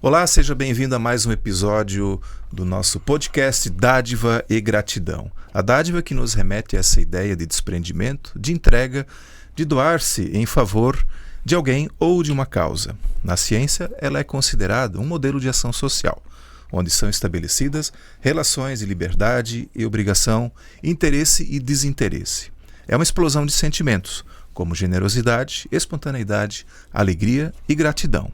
Olá, seja bem-vindo a mais um episódio do nosso podcast Dádiva e Gratidão. A dádiva que nos remete a essa ideia de desprendimento, de entrega, de doar-se em favor de alguém ou de uma causa. Na ciência, ela é considerada um modelo de ação social, onde são estabelecidas relações de liberdade e obrigação, interesse e desinteresse. É uma explosão de sentimentos, como generosidade, espontaneidade, alegria e gratidão.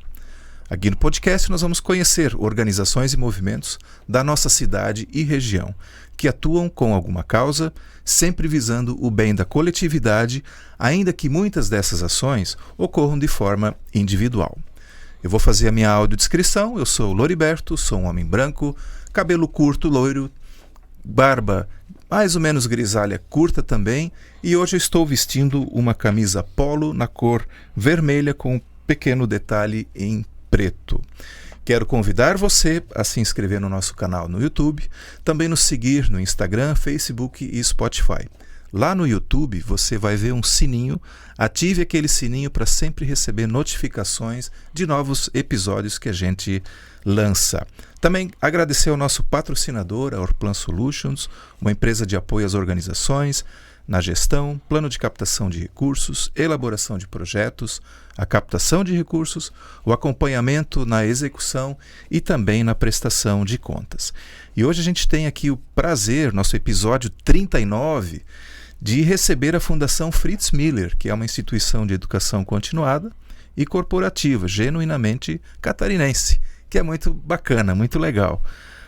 Aqui no podcast nós vamos conhecer organizações e movimentos da nossa cidade e região, que atuam com alguma causa, sempre visando o bem da coletividade, ainda que muitas dessas ações ocorram de forma individual. Eu vou fazer a minha audiodescrição. Eu sou o Loriberto, sou um homem branco, cabelo curto, loiro, barba mais ou menos grisalha curta também, e hoje eu estou vestindo uma camisa polo na cor vermelha com um pequeno detalhe em preto. Quero convidar você a se inscrever no nosso canal no YouTube, também nos seguir no Instagram, Facebook e Spotify. Lá no YouTube você vai ver um sininho, ative aquele sininho para sempre receber notificações de novos episódios que a gente lança. Também agradecer ao nosso patrocinador, a Orplan Solutions, uma empresa de apoio às organizações, na gestão, plano de captação de recursos, elaboração de projetos, a captação de recursos, o acompanhamento na execução e também na prestação de contas. E hoje a gente tem aqui o prazer, nosso episódio 39, de receber a Fundação Fritz Miller, que é uma instituição de educação continuada e corporativa, genuinamente catarinense, que é muito bacana, muito legal.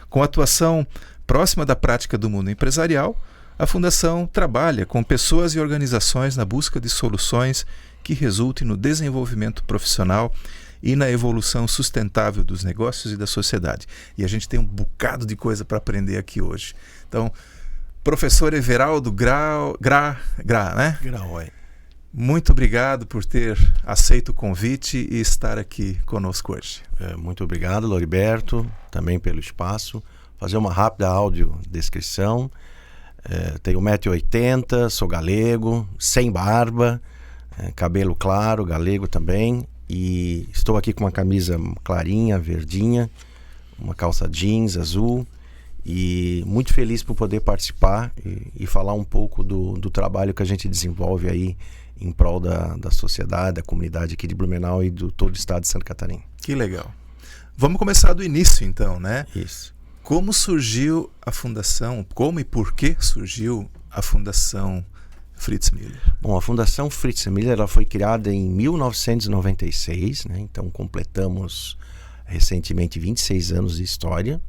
Com atuação próxima da prática do mundo empresarial, a Fundação trabalha com pessoas e organizações na busca de soluções que resultem no desenvolvimento profissional e na evolução sustentável dos negócios e da sociedade. E a gente tem um bocado de coisa para aprender aqui hoje. Então, professor Everaldo Grau, né? Graoi. Muito obrigado por ter aceito o convite e estar aqui conosco hoje. Muito obrigado, Loriberto, também pelo espaço. Fazer uma rápida audiodescrição. Tenho 1,80 m, sou galego, sem barba, cabelo claro, galego também. E estou aqui com uma camisa clarinha, verdinha, uma calça jeans azul. E muito feliz por poder participar e falar um pouco do trabalho que a gente desenvolve aí em prol da sociedade, da comunidade aqui de Blumenau e do todo o estado de Santa Catarina. Que legal. Vamos começar do início então, né? Isso. Como surgiu a Fundação, como e por que surgiu a Fundação Fritz Miller? Bom, a Fundação Fritz Miller ela foi criada em 1996, né? Então completamos recentemente 26 anos de história.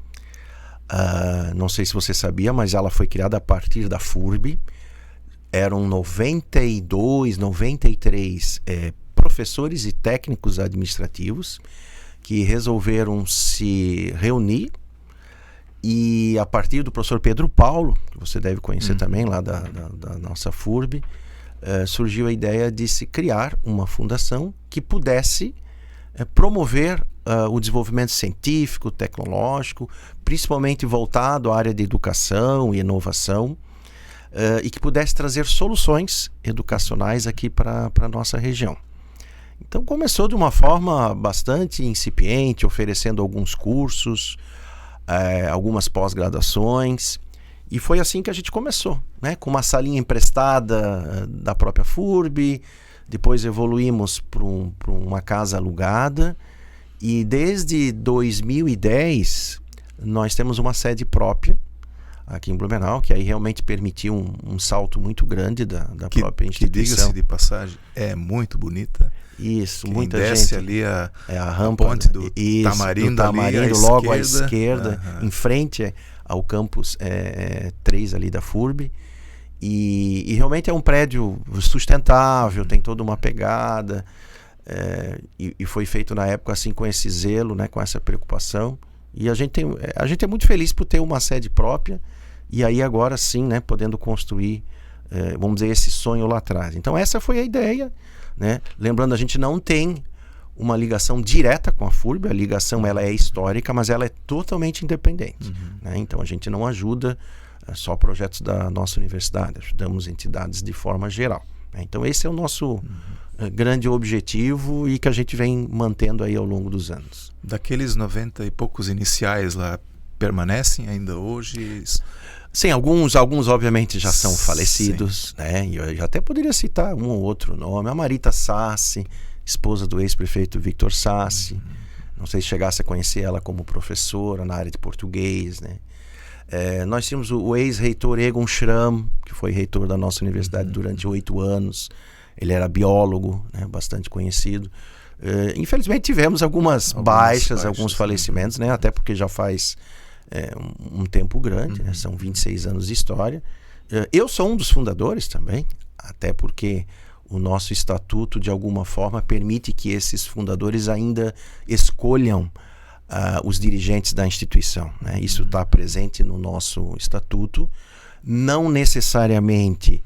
Não sei se você sabia, mas ela foi criada a partir da FURB. Eram 92, 93 professores e técnicos administrativos que resolveram se reunir. E a partir do professor Pedro Paulo, que você deve conhecer também lá da nossa FURB, surgiu a ideia de se criar uma fundação que pudesse promover o desenvolvimento científico, tecnológico, principalmente voltado à área de educação e inovação, e que pudesse trazer soluções educacionais aqui para a nossa região. Então começou de uma forma bastante incipiente, oferecendo alguns cursos, algumas pós-graduações, e foi assim que a gente começou, né? Com uma salinha emprestada da própria FURB, depois evoluímos para uma casa alugada, e desde 2010 nós temos uma sede própria aqui em Blumenau, que aí realmente permitiu um salto muito grande da própria instituição. Que diga-se de passagem, é muito bonita. Isso, quem muita desce gente. Ali a rampa, ponte do isso, Tamarindo, do Tamarindo ali logo à esquerda, uhum. Em frente ao campus 3 ali da FURB. E realmente é um prédio sustentável, tem toda uma pegada. E foi feito na época assim com esse zelo, né, com essa preocupação. E a gente é muito feliz por ter uma sede própria. E aí agora sim, né, podendo construir, vamos dizer, esse sonho lá atrás. Então essa foi a ideia, né? Lembrando, a gente não tem uma ligação direta com a FURB, a ligação ela é histórica, mas ela é totalmente independente, né? Então a gente não ajuda só projetos da nossa universidade, ajudamos entidades de forma geral, né? Então esse é o nosso grande objetivo e que a gente vem mantendo aí ao longo dos anos. Daqueles 90 e poucos iniciais lá, permanecem ainda hoje? Sim, alguns obviamente já são falecidos, né? E eu até poderia citar um ou outro nome. A Marita Sassi, esposa do ex-prefeito Victor Sassi. Não sei se chegasse a conhecer ela como professora na área de português, né? Nós tínhamos o ex-reitor Egon Schramm, que foi reitor da nossa universidade durante 8 anos. Ele era biólogo, né? Bastante conhecido. Infelizmente tivemos algumas baixas, alguns falecimentos, né? Até porque já faz um tempo grande, né? São 26 anos de história. Eu sou um dos fundadores também, até porque o nosso estatuto, de alguma forma, permite que esses fundadores ainda escolham os dirigentes da instituição, né? Isso está presente no nosso estatuto. Não necessariamente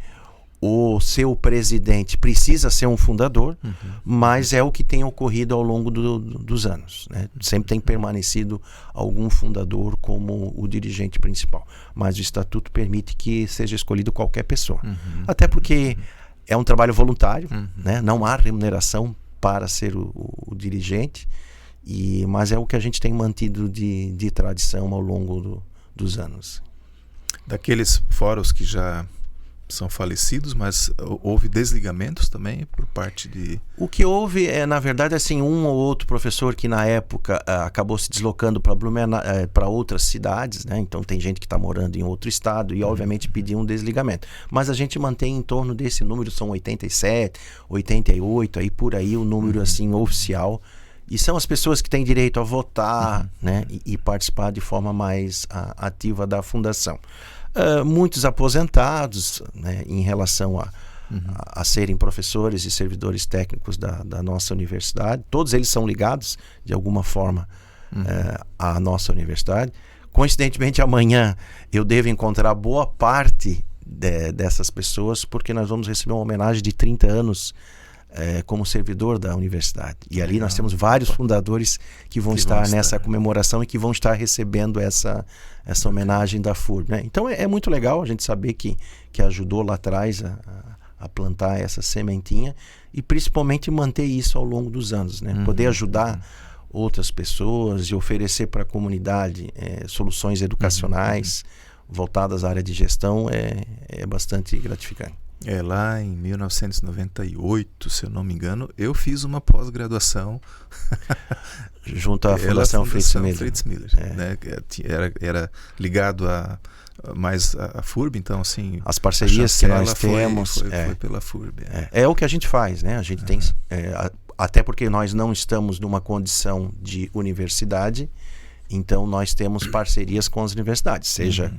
o seu presidente precisa ser um fundador, mas é o que tem ocorrido ao longo dos anos, né? Sempre tem permanecido algum fundador como o dirigente principal, mas o estatuto permite que seja escolhido qualquer pessoa. Até porque é um trabalho voluntário, né? Não há remuneração para ser o dirigente, mas é o que a gente tem mantido de tradição ao longo dos anos. Daqueles fóruns que já são falecidos, mas houve desligamentos também por parte de... O que houve na verdade, assim, um ou outro professor que na época acabou se deslocando para outras cidades, né? Então tem gente que está morando em outro estado e obviamente pediu um desligamento. Mas a gente mantém em torno desse número, são 87, 88, aí por aí o número assim oficial. E são as pessoas que têm direito a votar, né? E participar de forma mais ativa da fundação. Muitos aposentados, né, em relação a serem professores e servidores técnicos da nossa universidade. Todos eles são ligados de alguma forma à nossa universidade. Coincidentemente, amanhã eu devo encontrar boa parte dessas pessoas, porque nós vamos receber uma homenagem de 30 anos como servidor da universidade. E ali nós temos vários fundadores que vão estar nessa comemoração e que vão estar recebendo essa homenagem da FURB, né? Então é muito legal a gente saber que ajudou lá atrás a plantar essa sementinha e principalmente manter isso ao longo dos anos, né? Poder ajudar outras pessoas e oferecer para a comunidade soluções educacionais voltadas à área de gestão é bastante gratificante. Lá em 1998, se eu não me engano, eu fiz uma pós-graduação junto à Fundação Fritz Miller, né? Era ligado mais a FURB, então assim... As parcerias que nós temos... Foi pela FURB. É o que a gente faz, né? A gente tem... até porque nós não estamos numa condição de universidade, então nós temos parcerias com as universidades, seja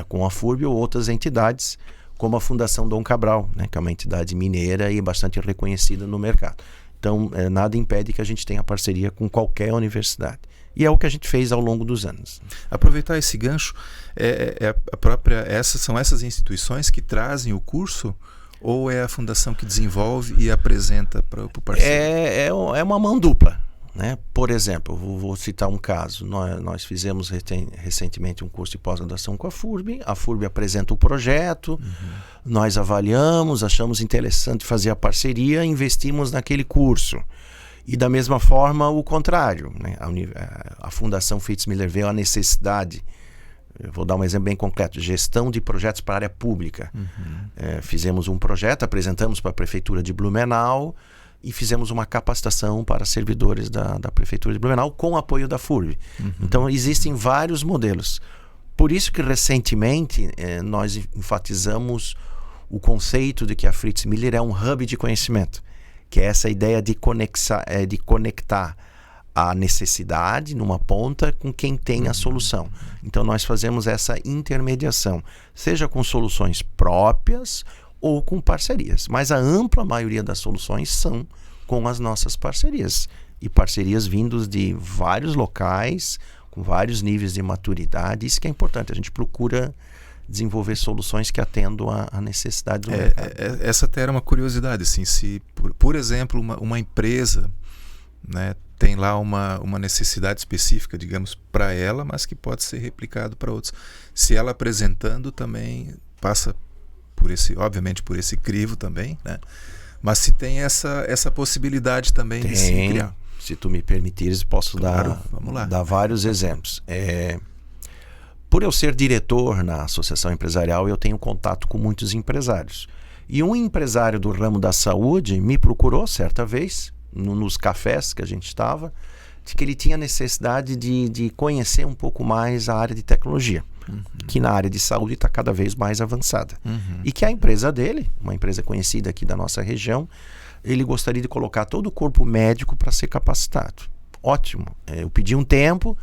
com a FURB ou outras entidades, como a Fundação Dom Cabral, né, que é uma entidade mineira e bastante reconhecida no mercado. Então, nada impede que a gente tenha parceria com qualquer universidade. E é o que a gente fez ao longo dos anos. Aproveitar esse gancho, são essas instituições que trazem o curso ou é a fundação que desenvolve e apresenta para o parceiro? É uma mão dupla, né? Por exemplo, vou citar um caso. Nós fizemos recentemente um curso de pós-graduação com a FURB apresenta o projeto, nós avaliamos, achamos interessante fazer a parceria, investimos naquele curso. E da mesma forma o contrário, né? A Fundação Fritz Miller veio a necessidade, eu vou dar um exemplo bem concreto, gestão de projetos para a área pública. Fizemos um projeto, apresentamos para a Prefeitura de Blumenau, e fizemos uma capacitação para servidores da Prefeitura de Blumenau com o apoio da FURB. Então existem vários modelos. Por isso que recentemente nós enfatizamos o conceito de que a Fritz Miller é um hub de conhecimento, que é essa ideia de conectar a necessidade numa ponta com quem tem a solução. Então nós fazemos essa intermediação, seja com soluções próprias ou com parcerias, mas a ampla maioria das soluções são com as nossas parcerias, e parcerias vindos de vários locais, com vários níveis de maturidade. Isso que é importante, a gente procura desenvolver soluções que atendam à necessidade do mercado. Essa até era uma curiosidade, assim, se por exemplo uma empresa, né, tem lá uma necessidade específica, digamos, para ela, mas que pode ser replicado para outros, se ela apresentando também passa obviamente por esse crivo também, né? Mas se tem essa possibilidade também de se criar. Se tu me permitires, posso vamos lá. dar vários exemplos. Por eu ser diretor na associação empresarial, eu tenho contato com muitos empresários. E um empresário do ramo da saúde me procurou certa vez, nos cafés que a gente estava, de que ele tinha necessidade de conhecer um pouco mais a área de tecnologia, que na área de saúde está cada vez mais avançada. E que a empresa dele, uma empresa conhecida aqui da nossa região, ele gostaria de colocar todo o corpo médico para ser capacitado. Ótimo. Eu pedi um tempo,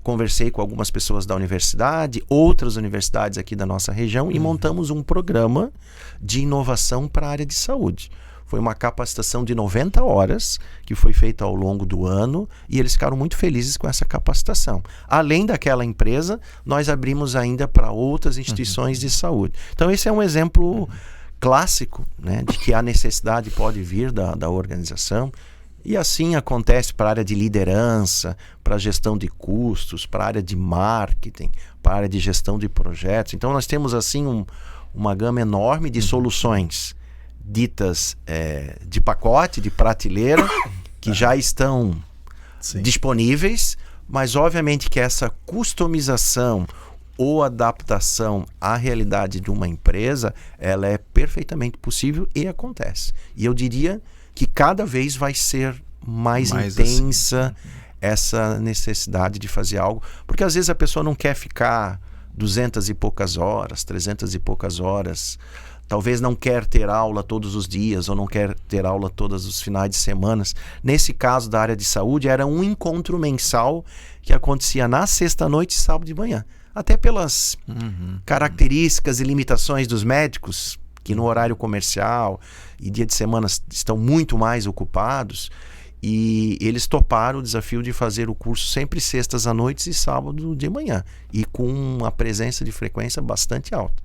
conversei com algumas pessoas da universidade, outras universidades aqui da nossa região, e montamos um programa de inovação para a área de saúde. Foi uma capacitação de 90 horas que foi feita ao longo do ano e eles ficaram muito felizes com essa capacitação. Além daquela empresa, nós abrimos ainda para outras instituições de saúde. Então esse é um exemplo clássico, né, de que a necessidade pode vir da organização. E assim acontece para a área de liderança, para a gestão de custos, para a área de marketing, para a área de gestão de projetos. Então nós temos assim uma gama enorme de soluções ditas de pacote, de prateleira, que já estão disponíveis, mas obviamente que essa customização ou adaptação à realidade de uma empresa, ela é perfeitamente possível e acontece. E eu diria que cada vez vai ser mais intensa essa necessidade de fazer algo, porque às vezes a pessoa não quer ficar 200 e poucas horas, 300 e poucas horas, talvez não quer ter aula todos os dias ou não quer ter aula todos os finais de semana. Nesse caso da área de saúde, era um encontro mensal que acontecia na sexta-noite e sábado de manhã. Até pelas características e limitações dos médicos, que no horário comercial e dia de semana estão muito mais ocupados, e eles toparam o desafio de fazer o curso sempre sextas à noite e sábado de manhã, e com uma presença de frequência bastante alta.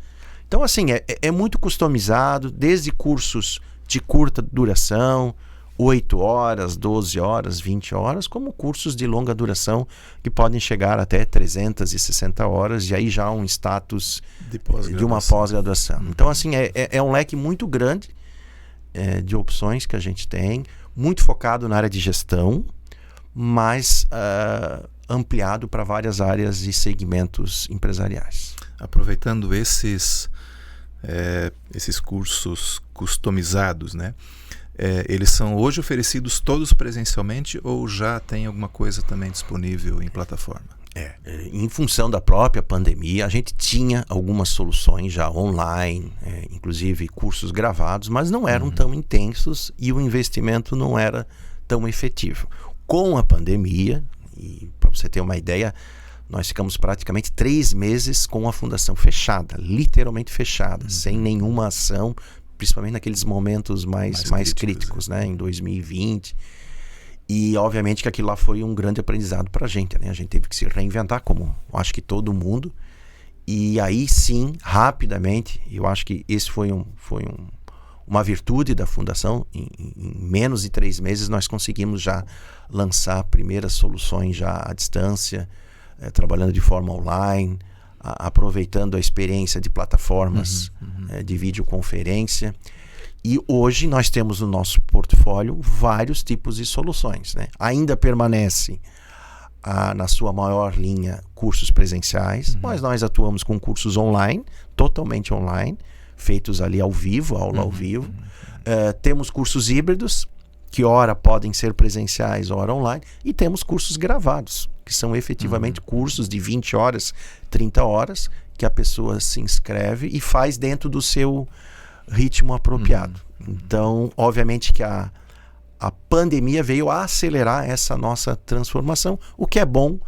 Então assim, é muito customizado, desde cursos de curta duração, 8 horas, 12 horas, 20 horas, como cursos de longa duração que podem chegar até 360 horas, e aí já um status de uma pós-graduação. Então assim, é um leque muito grande de opções que a gente tem, muito focado na área de gestão, mas ampliado para várias áreas e segmentos empresariais. Aproveitando esses cursos customizados, né? Eles são hoje oferecidos todos presencialmente ou já tem alguma coisa também disponível em plataforma? Em função da própria pandemia, a gente tinha algumas soluções já online, inclusive cursos gravados, mas não eram tão intensos e o investimento não era tão efetivo. Com a pandemia, e para você ter uma ideia, nós ficamos praticamente 3 meses com a fundação fechada, literalmente fechada, sem nenhuma ação, principalmente naqueles momentos mais críticos, né, em 2020. E obviamente que aquilo lá foi um grande aprendizado para a gente, né? A gente teve que se reinventar, como eu acho que todo mundo. E aí sim, rapidamente, eu acho que esse foi uma virtude da fundação. Em menos de 3 meses nós conseguimos já lançar primeiras soluções já à distância, trabalhando de forma online, aproveitando a experiência de plataformas de videoconferência. E hoje nós temos no nosso portfólio vários tipos de soluções, né? Ainda permanece na sua maior linha cursos presenciais, mas nós atuamos com cursos online, totalmente online, feitos ali ao vivo, aula ao vivo. Temos cursos híbridos, que ora podem ser presenciais, ora online, e temos cursos gravados, que são efetivamente cursos de 20 horas, 30 horas, que a pessoa se inscreve e faz dentro do seu ritmo apropriado. Então, obviamente que a pandemia veio a acelerar essa nossa transformação, o que é bom,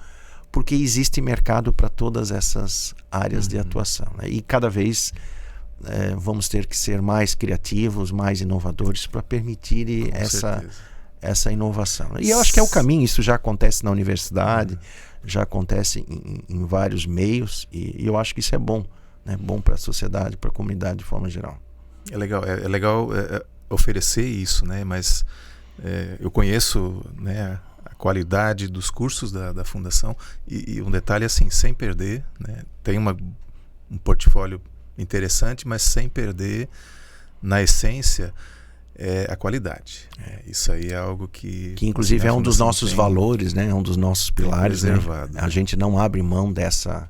porque existe mercado para todas essas áreas de atuação, né? E cada vez vamos ter que ser mais criativos, mais inovadores para permitir essa inovação. E eu acho que é o caminho, isso já acontece na universidade, já acontece em vários meios, e eu acho que isso é bom, né? Bom para a sociedade, para a comunidade de forma geral. É legal oferecer isso, né? Mas eu conheço, né, a qualidade dos cursos da Fundação e um detalhe assim, sem perder, né? Tem um portfólio interessante, mas sem perder na essência é a qualidade. Isso aí é algo que inclusive é um dos nossos valores, né? É um dos nossos pilares, né? A gente não abre mão dessa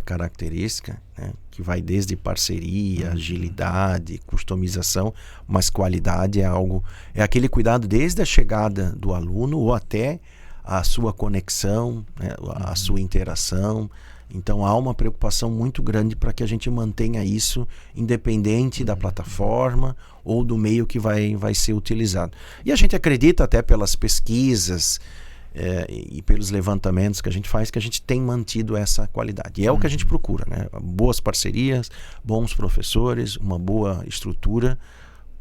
característica, né? Que vai desde parceria, agilidade, customização, mas qualidade é aquele cuidado desde a chegada do aluno ou até a sua conexão, né? A sua interação. Então há uma preocupação muito grande para que a gente mantenha isso independente da plataforma ou do meio que vai ser utilizado. E a gente acredita, até pelas pesquisas e pelos levantamentos que a gente faz, que a gente tem mantido essa qualidade. E é o que a gente procura, né? Boas parcerias, bons professores, uma boa estrutura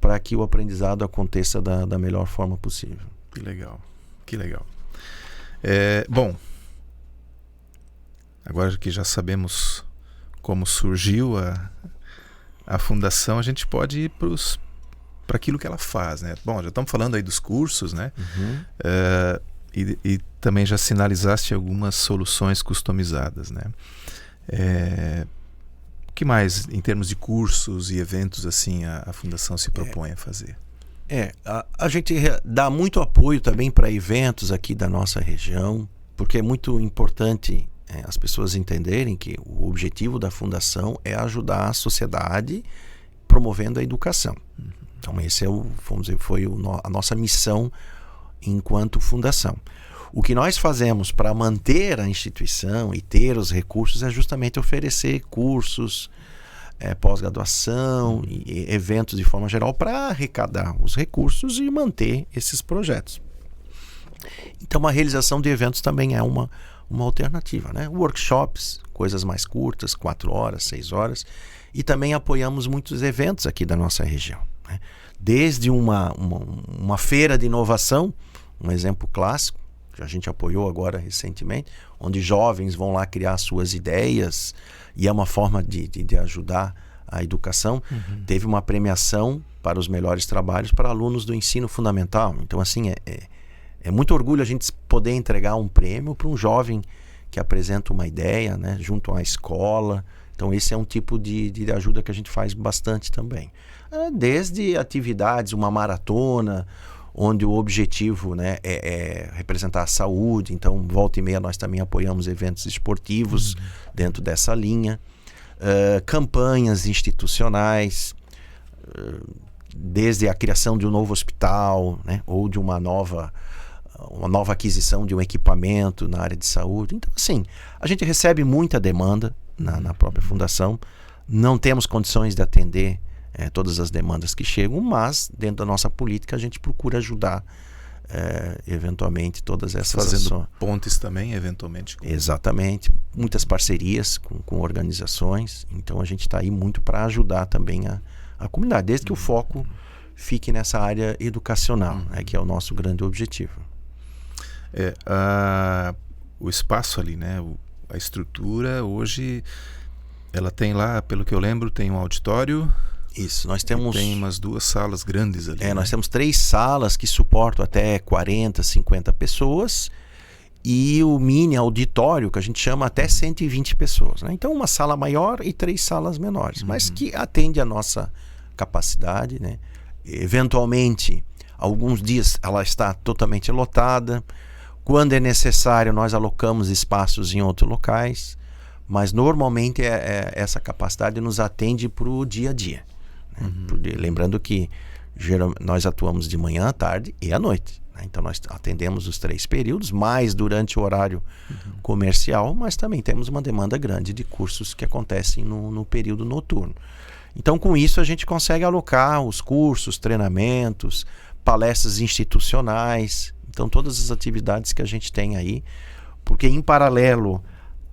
para que o aprendizado aconteça da melhor forma possível. Que legal, que legal. Bom, agora que já sabemos como surgiu a fundação, a gente pode ir para aquilo que ela faz, né? Bom, já estamos falando aí dos cursos, né? E também já sinalizaste algumas soluções customizadas, né? O que mais, em termos de cursos e eventos, assim, a fundação se propõe a fazer? A gente dá muito apoio também para eventos aqui da nossa região, porque é muito importante as pessoas entenderem que o objetivo da fundação é ajudar a sociedade promovendo a educação. Então esse vamos dizer, foi a nossa missão enquanto fundação. O que nós fazemos para manter a instituição e ter os recursos é justamente oferecer cursos, pós-graduação e eventos de forma geral para arrecadar os recursos e manter esses projetos. Então a realização de eventos também é uma alternativa, né? Workshops, coisas mais curtas, 4 horas, 6 horas, e também apoiamos muitos eventos aqui da nossa região, né? Desde uma feira de inovação, um exemplo clássico, que a gente apoiou agora recentemente, onde jovens vão lá criar suas ideias, e é uma forma de ajudar a educação. Teve uma premiação para os melhores trabalhos para alunos do ensino fundamental. Então, assim, é muito orgulho a gente poder entregar um prêmio para um jovem que apresenta uma ideia, né, junto à escola. Então esse é um tipo de ajuda que a gente faz bastante também. Desde atividades, uma maratona, onde o objetivo, né, é representar a saúde. Então volta e meia nós também apoiamos eventos esportivos dentro dessa linha. Campanhas institucionais, desde a criação de um novo hospital, né, ou de uma nova aquisição de um equipamento na área de saúde. Então, assim, a gente recebe muita demanda na própria fundação. Não temos condições de atender todas as demandas que chegam, mas dentro da nossa política a gente procura ajudar eventualmente todas essas Fazendo ações. Pontes também, eventualmente. Exatamente. Muitas parcerias com organizações. Então a gente está aí muito para ajudar também a comunidade, desde que o foco fique nessa área educacional, né, que é o nosso grande objetivo. O espaço ali, né? A estrutura hoje, ela tem lá, pelo que eu lembro, tem um auditório. Isso, nós temos... Tem umas 2 salas grandes ali. Nós temos 3 salas que suportam até 40, 50 pessoas e o mini auditório, que a gente chama até 120 pessoas, né? Então uma sala maior e 3 salas menores, mas que atende a nossa capacidade, né? Eventualmente, alguns dias ela está totalmente lotada. Quando é necessário, nós alocamos espaços em outros locais, mas normalmente essa capacidade nos atende para o dia a dia, né? Lembrando que nós atuamos de manhã, à tarde e à noite, né? Então nós atendemos os 3 períodos, mais durante o horário comercial, mas também temos uma demanda grande de cursos que acontecem no período noturno. Então com isso a gente consegue alocar os cursos, treinamentos, palestras institucionais. Então todas as atividades que a gente tem aí, porque em paralelo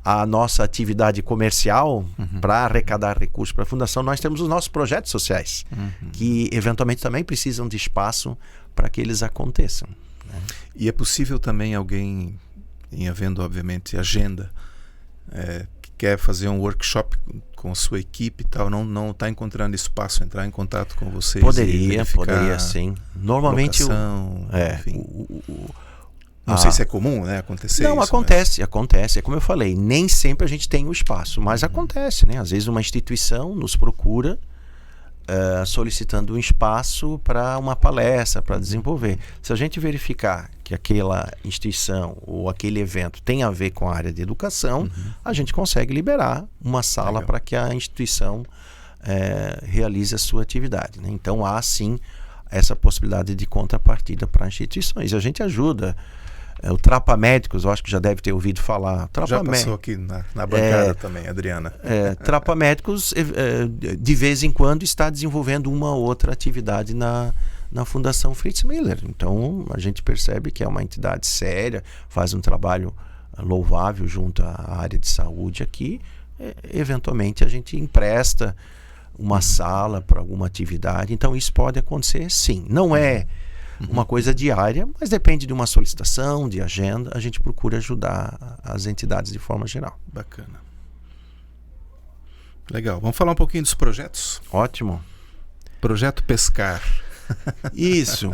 à nossa atividade comercial, para arrecadar recursos para a fundação, nós temos os nossos projetos sociais, que eventualmente também precisam de espaço para que eles aconteçam, né? E é possível também alguém, em havendo obviamente agenda, que quer fazer um workshop com a sua equipe e tal, não está encontrando espaço, entrar em contato com vocês? Poderia sim. Normalmente enfim. Não sei se é comum, né, acontecer não, isso. Acontece. É como eu falei, nem sempre a gente tem o espaço, mas acontece, né? Às vezes uma instituição nos procura solicitando um espaço para uma palestra, para desenvolver. Se a gente verificar que aquela instituição ou aquele evento tem a ver com a área de educação, a gente consegue liberar uma sala para que a instituição realize a sua atividade, né? Então há sim essa possibilidade de contrapartida para instituições. A gente ajuda. O Trapa Médicos, eu acho que já deve ter ouvido falar. Já passou aqui na bancada também, Adriana. Trapa Médicos, de vez em quando, está desenvolvendo uma ou outra atividade na Fundação Fritz Miller. Então, a gente percebe que é uma entidade séria, faz um trabalho louvável junto à área de saúde aqui. Eventualmente, a gente empresta uma sala para alguma atividade. Então, isso pode acontecer, sim. Não é uma coisa diária, mas depende de uma solicitação, de agenda, a gente procura ajudar as entidades de forma geral. Bacana. Legal. Vamos falar um pouquinho dos projetos? Ótimo. Projeto Pescar. Isso.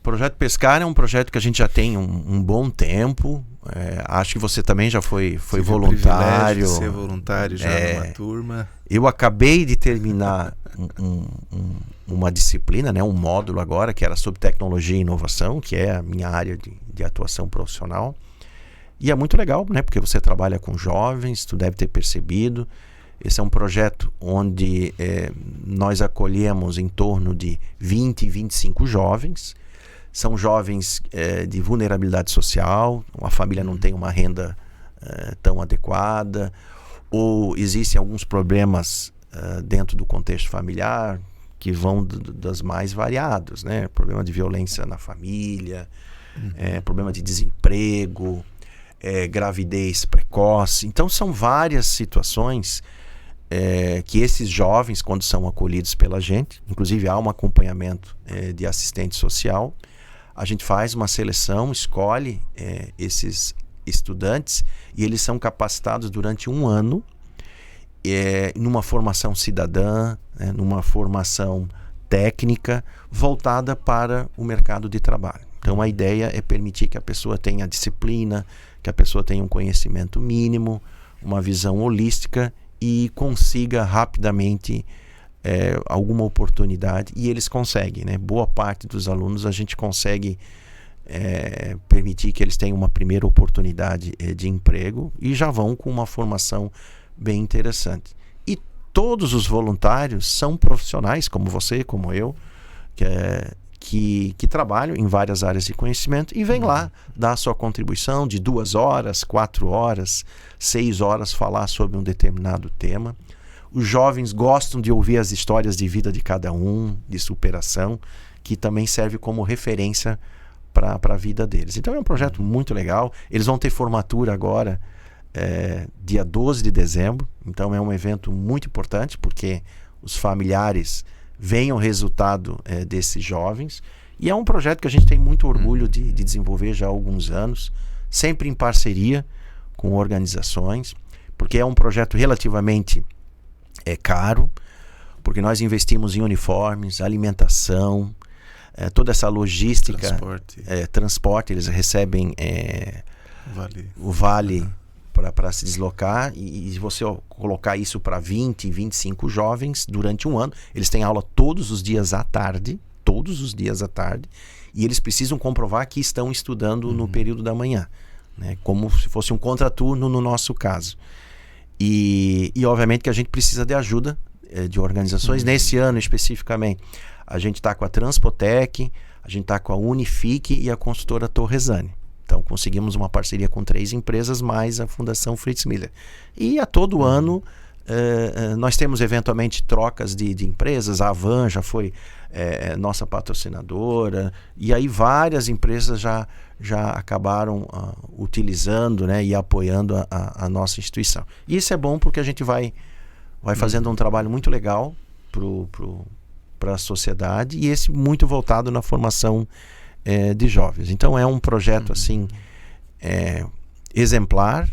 Projeto Pescar é um projeto que a gente já tem um bom tempo. Acho que você também já foi voluntário. Ser voluntário já numa turma. Eu acabei de terminar uma disciplina, né, um módulo agora, que era sobre tecnologia e inovação, que é a minha área de atuação profissional. E é muito legal, né, porque você trabalha com jovens, tu deve ter percebido. Esse é um projeto onde nós acolhemos em torno de 20, 25 jovens. São jovens de vulnerabilidade social, a família não tem uma renda tão adequada, ou existem alguns problemas dentro do contexto familiar que vão das mais variados, né? Problema de violência na família, problema de desemprego, gravidez precoce. Então são várias situações que esses jovens, quando são acolhidos pela gente, inclusive há um acompanhamento de assistente social, a gente faz uma seleção, escolhe esses estudantes e eles são capacitados durante um ano numa formação cidadã, numa formação técnica voltada para o mercado de trabalho. Então a ideia é permitir que a pessoa tenha disciplina, que a pessoa tenha um conhecimento mínimo, uma visão holística e consiga rapidamente alguma oportunidade, e eles conseguem, né? Boa parte dos alunos a gente consegue permitir que eles tenham uma primeira oportunidade de emprego e já vão com uma formação bem interessante. E todos os voluntários são profissionais, como você, como eu, que trabalham em várias áreas de conhecimento e vêm lá dar a sua contribuição de 2 horas, 4 horas, 6 horas falar sobre um determinado tema. Os jovens gostam de ouvir as histórias de vida de cada um, de superação, que também serve como referência para a vida deles. Então é um projeto muito legal. Eles vão ter formatura agora, dia 12 de dezembro. Então é um evento muito importante, porque os familiares veem o resultado desses jovens. E é um projeto que a gente tem muito orgulho de desenvolver já há alguns anos, sempre em parceria com organizações, porque é um projeto relativamente caro, porque nós investimos em uniformes, alimentação, toda essa logística, transporte, eles recebem o vale para se deslocar, e você colocar isso para 20, 25 jovens durante um ano, eles têm aula todos os dias à tarde, e eles precisam comprovar que estão estudando no período da manhã, né? Como se fosse um contraturno no nosso caso. E obviamente que a gente precisa de ajuda de organizações. Nesse ano especificamente, a gente está com a Transpotec, a gente está com a Unifique e a consultora Torresani. Então conseguimos uma parceria com 3 empresas mais a Fundação Fritz Miller. E a todo ano nós temos eventualmente trocas de empresas. A Avan já foi nossa patrocinadora, e aí várias empresas já acabaram utilizando, né, e apoiando a nossa instituição. E isso é bom porque a gente vai fazendo um trabalho muito legal para a sociedade, e esse muito voltado na formação de jovens. Então é um projeto assim exemplar,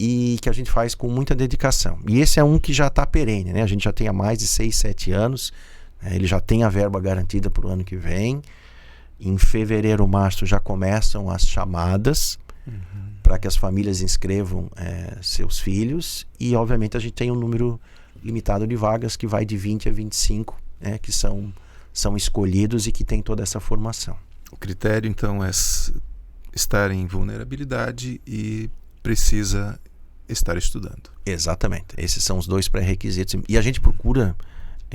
e que a gente faz com muita dedicação. E esse é um que já está perene, né? A gente já tem há mais de 6, 7 anos, ele já tem a verba garantida para o ano que vem. Em fevereiro, março já começam as chamadas para que as famílias inscrevam seus filhos, e obviamente a gente tem um número limitado de vagas que vai de 20 a 25, né, que são escolhidos e que tem toda essa formação. O critério, então, é estar em vulnerabilidade e precisa estar estudando. Exatamente. Esses são os 2 pré-requisitos. E a gente procura,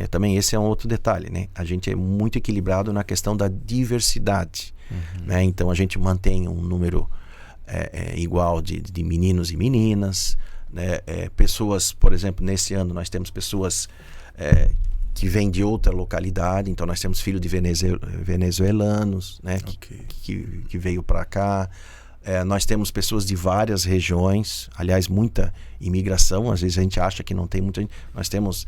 também esse é um outro detalhe, né? A gente é muito equilibrado na questão da diversidade. Né? Então a gente mantém um número igual de meninos e meninas, né? Pessoas, por exemplo, nesse ano nós temos pessoas que vêm de outra localidade, então nós temos filhos de venezuelanos, né? que veio para cá. Nós temos pessoas de várias regiões, aliás, muita imigração. Às vezes a gente acha que não tem muita gente. Nós temos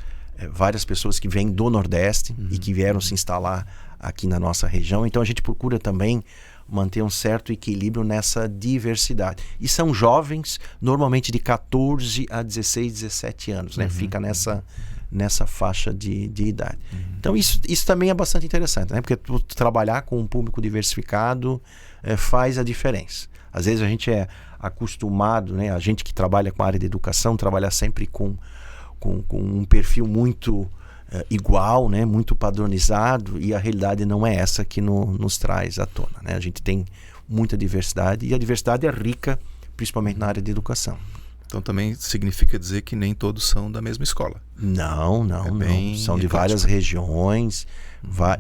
várias pessoas que vêm do Nordeste e que vieram se instalar aqui na nossa região. Então a gente procura também manter um certo equilíbrio nessa diversidade. E são jovens, normalmente de 14 a 16, 17 anos, né? Fica nessa faixa de idade. Então isso também é bastante interessante, né? Porque trabalhar com um público diversificado faz a diferença. Às vezes a gente é acostumado, né? A gente que trabalha com a área de educação, trabalhar sempre com um perfil muito igual, né? Muito padronizado, e a realidade não é essa que nos traz à tona, né? A gente tem muita diversidade, e a diversidade é rica, principalmente na área de educação. Então também significa dizer que nem todos são da mesma escola. Não. São de várias regiões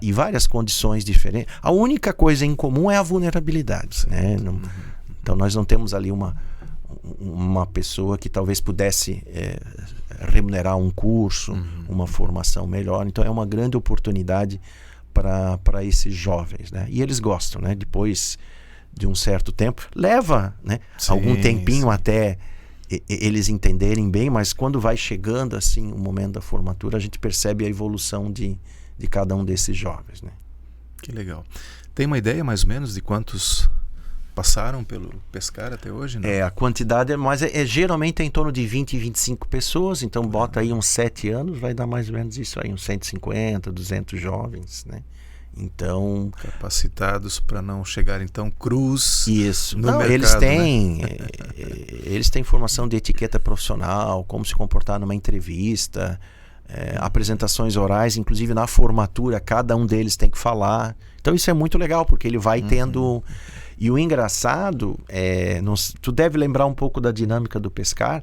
e várias condições diferentes. A única coisa em comum é a vulnerabilidade, né? Então nós não temos ali uma pessoa que talvez pudesse remunerar um curso, uma formação melhor. Então é uma grande oportunidade para esses jovens, né? E eles gostam, né? Depois de um certo tempo, leva, né? Algum tempinho até eles entenderem bem, mas quando vai chegando assim o momento da formatura, a gente percebe a evolução de cada um desses jovens, né? Que legal. Tem uma ideia mais ou menos de quantos passaram pelo Pescar até hoje? Não? A quantidade mas geralmente é em torno de 20 e 25 pessoas, então bota aí uns 7 anos, vai dar mais ou menos isso aí, uns 150, 200 jovens, né? Então, capacitados para não chegar então cruz. Isso. No mercado, eles têm formação de etiqueta profissional, como se comportar numa entrevista, apresentações orais, inclusive na formatura cada um deles tem que falar. Então isso é muito legal, porque ele vai tendo. E o engraçado tu deve lembrar um pouco da dinâmica do Pescar.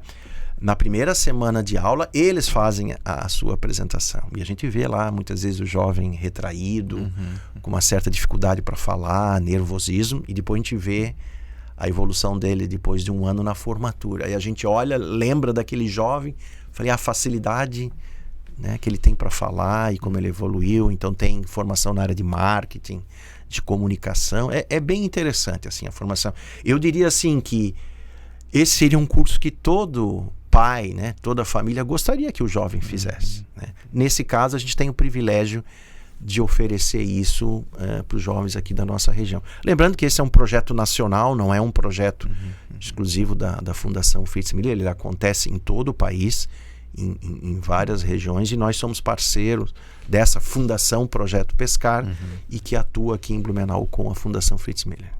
Na primeira semana de aula, eles fazem a sua apresentação. E a gente vê lá, muitas vezes, o jovem retraído, com uma certa dificuldade para falar, nervosismo. E depois a gente vê a evolução dele depois de um ano na formatura. Aí a gente olha, lembra daquele jovem, a facilidade, né, que ele tem para falar e como ele evoluiu. Então tem formação na área de marketing, de comunicação. É bem interessante assim, a formação. Eu diria assim que esse seria um curso que todo pai, né, toda família gostaria que o jovem fizesse, né? Nesse caso, a gente tem o privilégio de oferecer isso para os jovens aqui da nossa região. Lembrando que esse é um projeto nacional, não é um projeto exclusivo da Fundação Fritz Miller. Ele acontece em todo o país, em várias regiões, e nós somos parceiros dessa Fundação Projeto Pescar e que atua aqui em Blumenau com a Fundação Fritz Miller.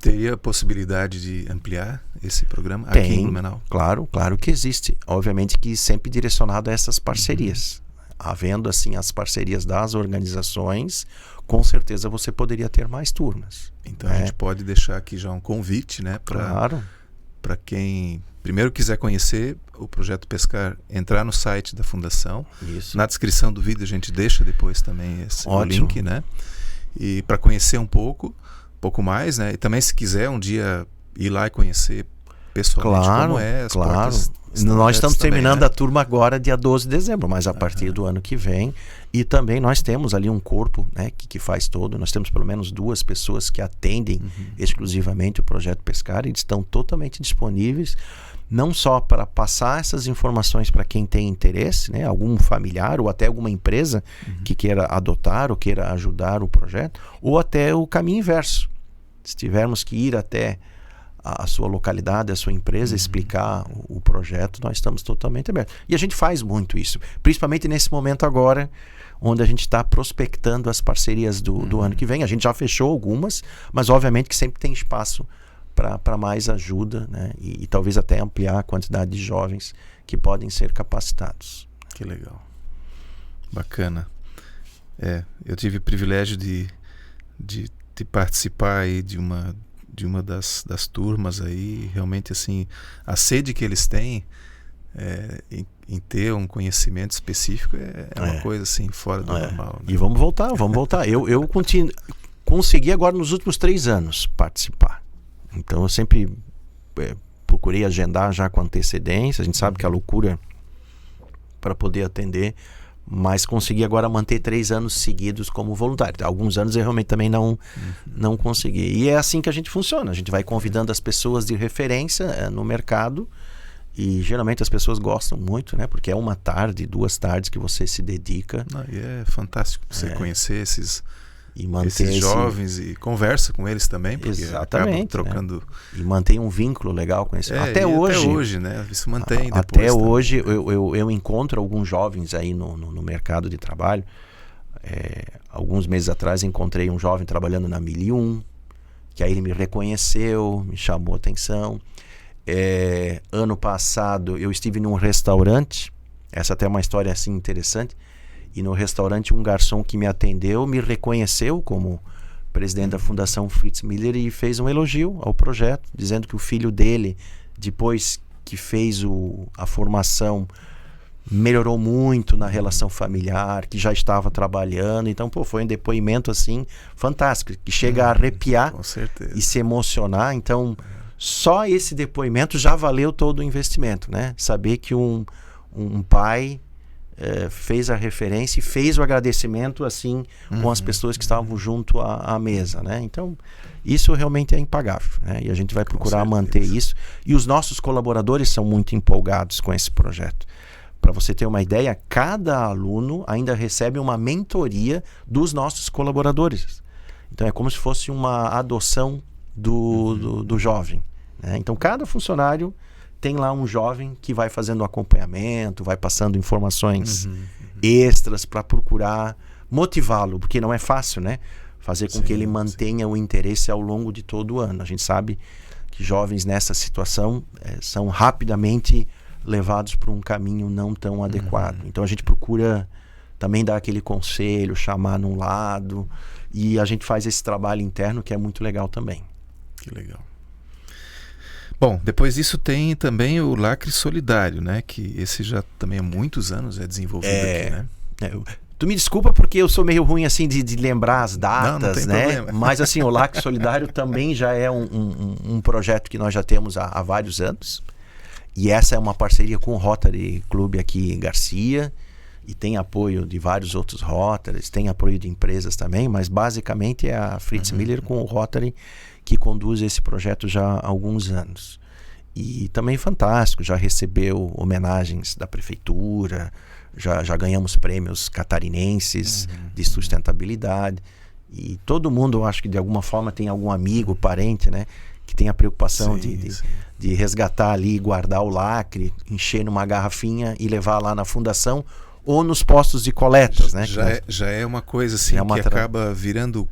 Teria a possibilidade de ampliar esse programa aqui em Blumenau? Claro que existe. Obviamente que sempre direcionado a essas parcerias. Havendo assim as parcerias das organizações, com certeza você poderia ter mais turmas. Então a gente pode deixar aqui já um convite, né, para quem primeiro quiser conhecer o Projeto Pescar, entrar no site da Fundação. Isso. Na descrição do vídeo a gente deixa depois também o link, né? E para conhecer um pouco mais, né? E também se quiser um dia ir lá e conhecer pessoalmente como é, as portas. Nós estamos terminando a turma agora dia 12 de dezembro, mas a partir do ano que vem. E também nós temos ali um corpo, né, que faz todo. Nós temos pelo menos 2 pessoas que atendem exclusivamente o Projeto Pescar, e estão totalmente disponíveis, não só para passar essas informações para quem tem interesse, né, algum familiar ou até alguma empresa que queira adotar ou queira ajudar o projeto, ou até o caminho inverso. Se tivermos que ir até a sua localidade, a sua empresa, explicar o projeto, nós estamos totalmente abertos. E a gente faz muito isso, principalmente nesse momento agora, onde a gente está prospectando as parcerias do ano que vem. A gente já fechou algumas, mas obviamente que sempre tem espaço para mais ajuda, né? E talvez até ampliar a quantidade de jovens que podem ser capacitados. Que legal. Bacana. Eu tive o privilégio de participar aí de uma das turmas aí. Realmente, assim, a sede que eles têm em ter um conhecimento específico é uma coisa assim fora do normal, né? E vamos voltar. Eu consegui agora nos últimos 3 anos participar. Então eu sempre procurei agendar já com antecedência. A gente sabe que a loucura para poder atender, mas consegui agora manter 3 anos seguidos como voluntário. Alguns anos eu realmente também não consegui. E é assim que a gente funciona. A gente vai convidando as pessoas de referência no mercado, e geralmente as pessoas gostam muito, né? Porque é 1 tarde, 2 tardes que você se dedica. E é fantástico você conhecer esses manter jovens e conversa com eles também, porque acaba trocando, né? E mantém um vínculo legal com eles. Até hoje, né? Isso mantém depois. Até hoje eu encontro alguns jovens aí no mercado de trabalho. Alguns meses atrás encontrei um jovem trabalhando na 1001, que aí ele me reconheceu, me chamou a atenção. Ano passado eu estive num restaurante, essa até é uma história assim interessante. E no restaurante um garçom que me atendeu me reconheceu como presidente da Fundação Fritz Miller e fez um elogio ao projeto, dizendo que o filho dele, depois que fez a formação, melhorou muito na relação familiar, que já estava trabalhando. Então, foi um depoimento assim fantástico, que chega a arrepiar e se emocionar. Então, só esse depoimento já valeu todo o investimento, né? Saber que um pai fez a referência e fez o agradecimento assim com as pessoas que estavam junto à mesa, né? Então isso realmente é impagável, né? E a gente vai procurar manter isso, e os nossos colaboradores são muito empolgados com esse projeto. Para você ter uma ideia, cada aluno ainda recebe uma mentoria dos nossos colaboradores. Então é como se fosse uma adoção do jovem, né? Então cada funcionário tem lá um jovem que vai fazendo acompanhamento, vai passando informações extras para procurar motivá-lo, porque não é fácil, né? Fazer com que ele mantenha o interesse ao longo de todo o ano. A gente sabe que jovens nessa situação são rapidamente levados para um caminho não tão adequado. Então a gente procura também dar aquele conselho, chamar num lado, e a gente faz esse trabalho interno que é muito legal também. Que legal. Bom, depois disso tem também o Lacre Solidário, né? Que esse já também há muitos anos é desenvolvido aqui, né? Tu me desculpa porque eu sou meio ruim assim de lembrar as datas, não tem né? problema. Mas assim, o Lacre Solidário também já é um projeto que nós já temos há vários anos. E essa é uma parceria com o Rotary Club aqui em Garcia. E tem apoio de vários outros Rotaries, tem apoio de empresas também, mas basicamente é a Fritz Miller com o Rotary que conduz esse projeto já há alguns anos. E também fantástico, já recebeu homenagens da prefeitura, já ganhamos prêmios catarinenses de sustentabilidade. E todo mundo, eu acho que de alguma forma tem algum amigo, parente, né, que tem a preocupação de resgatar ali, guardar o lacre, encher numa garrafinha e levar lá na fundação ou nos postos de coletas, né? Já é uma coisa assim que acaba virando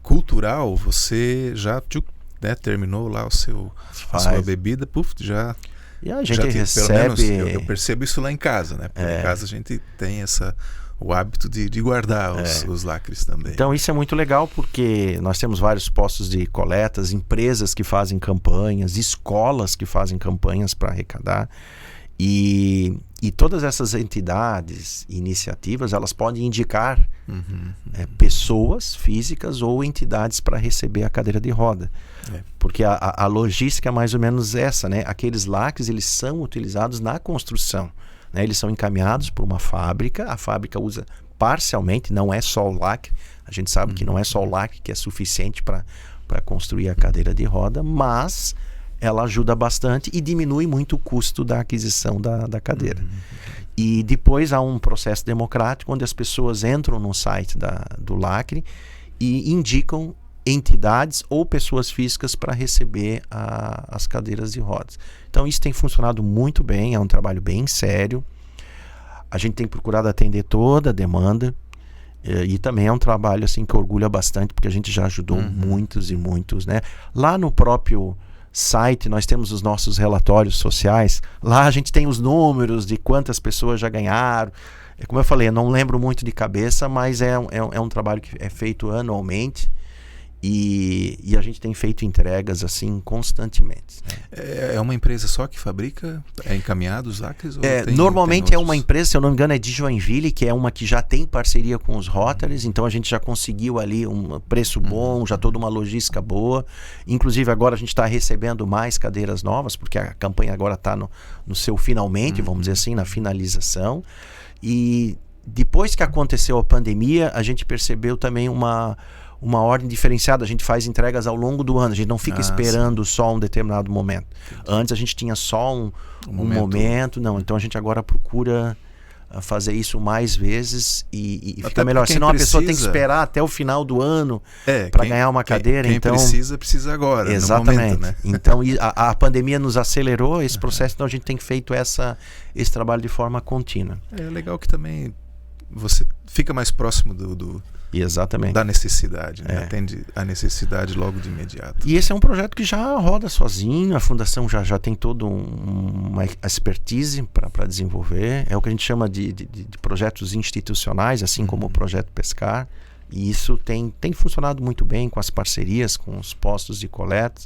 cultural. Você já terminou lá a sua bebida, já. E a gente recebe. Pelo menos eu percebo isso lá em casa, né? Porque em casa a gente tem o hábito de guardar os lacres também. Então isso é muito legal, porque nós temos vários postos de coletas, empresas que fazem campanhas, escolas que fazem campanhas para arrecadar. E todas essas entidades e iniciativas, elas podem indicar pessoas físicas ou entidades para receber a cadeira de roda. Porque a logística é mais ou menos essa, né? Aqueles lacres, eles são utilizados na construção, né? Eles são encaminhados por uma fábrica, a fábrica usa parcialmente, não é só o lacre. A gente sabe que não é só o lacre que é suficiente para construir a cadeira de roda, mas ela ajuda bastante e diminui muito o custo da aquisição da cadeira. E depois há um processo democrático onde as pessoas entram no site do Lacre e indicam entidades ou pessoas físicas para receber as cadeiras de rodas. Então isso tem funcionado muito bem, é um trabalho bem sério. A gente tem procurado atender toda a demanda, e também é um trabalho assim que orgulha bastante, porque a gente já ajudou muitos e muitos, né? Lá no próprio site nós temos os nossos relatórios sociais. Lá a gente tem os números de quantas pessoas já ganharam. Como eu falei, eu não lembro muito de cabeça, mas é um trabalho que é feito anualmente. E a gente tem feito entregas assim constantemente, né? É uma empresa só que fabrica? É encaminhado os acres? Normalmente é uma empresa, se eu não me engano, é de Joinville, que é uma que já tem parceria com os Rotaries, então a gente já conseguiu ali um preço bom, já toda uma logística boa. Inclusive agora a gente está recebendo mais cadeiras novas, porque a campanha agora está no seu finalmente, vamos dizer assim, na finalização. E depois que aconteceu a pandemia, a gente percebeu também uma ordem diferenciada. A gente faz entregas ao longo do ano, a gente não fica esperando só um determinado momento. Antes a gente tinha só um momento. Não, então a gente agora procura fazer isso mais vezes e fica melhor. Senão a pessoa tem que esperar até o final do ano para ganhar uma cadeira. Quem então precisa agora. Exatamente. No momento, né? Então a pandemia nos acelerou esse processo, então a gente tem feito esse trabalho de forma contínua. É legal que também você fica mais próximo Exatamente. da necessidade, né? Atende a necessidade logo de imediato. E esse é um projeto que já roda sozinho, a fundação já tem toda uma expertise para desenvolver. É o que a gente chama de projetos institucionais, assim como o Projeto Pescar. E isso tem funcionado muito bem com as parcerias, com os postos de coleta.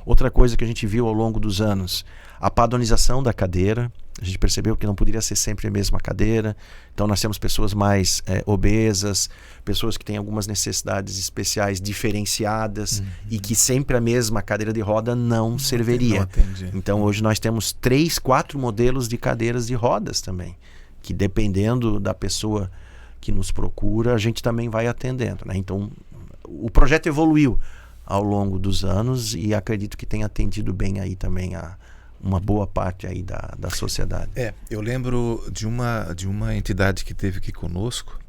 Outra coisa que a gente viu ao longo dos anos, a padronização da cadeira. A gente percebeu que não poderia ser sempre a mesma cadeira. Então nós temos pessoas mais obesas, pessoas que têm algumas necessidades especiais diferenciadas e que sempre a mesma cadeira de roda não serviria. Então hoje nós temos 3, 4 modelos de cadeiras de rodas também, que dependendo da pessoa que nos procura, a gente também vai atendendo, né? Então o projeto evoluiu ao longo dos anos e acredito que tem atendido bem aí também uma boa parte aí da sociedade. Eu lembro de uma entidade que esteve aqui conosco,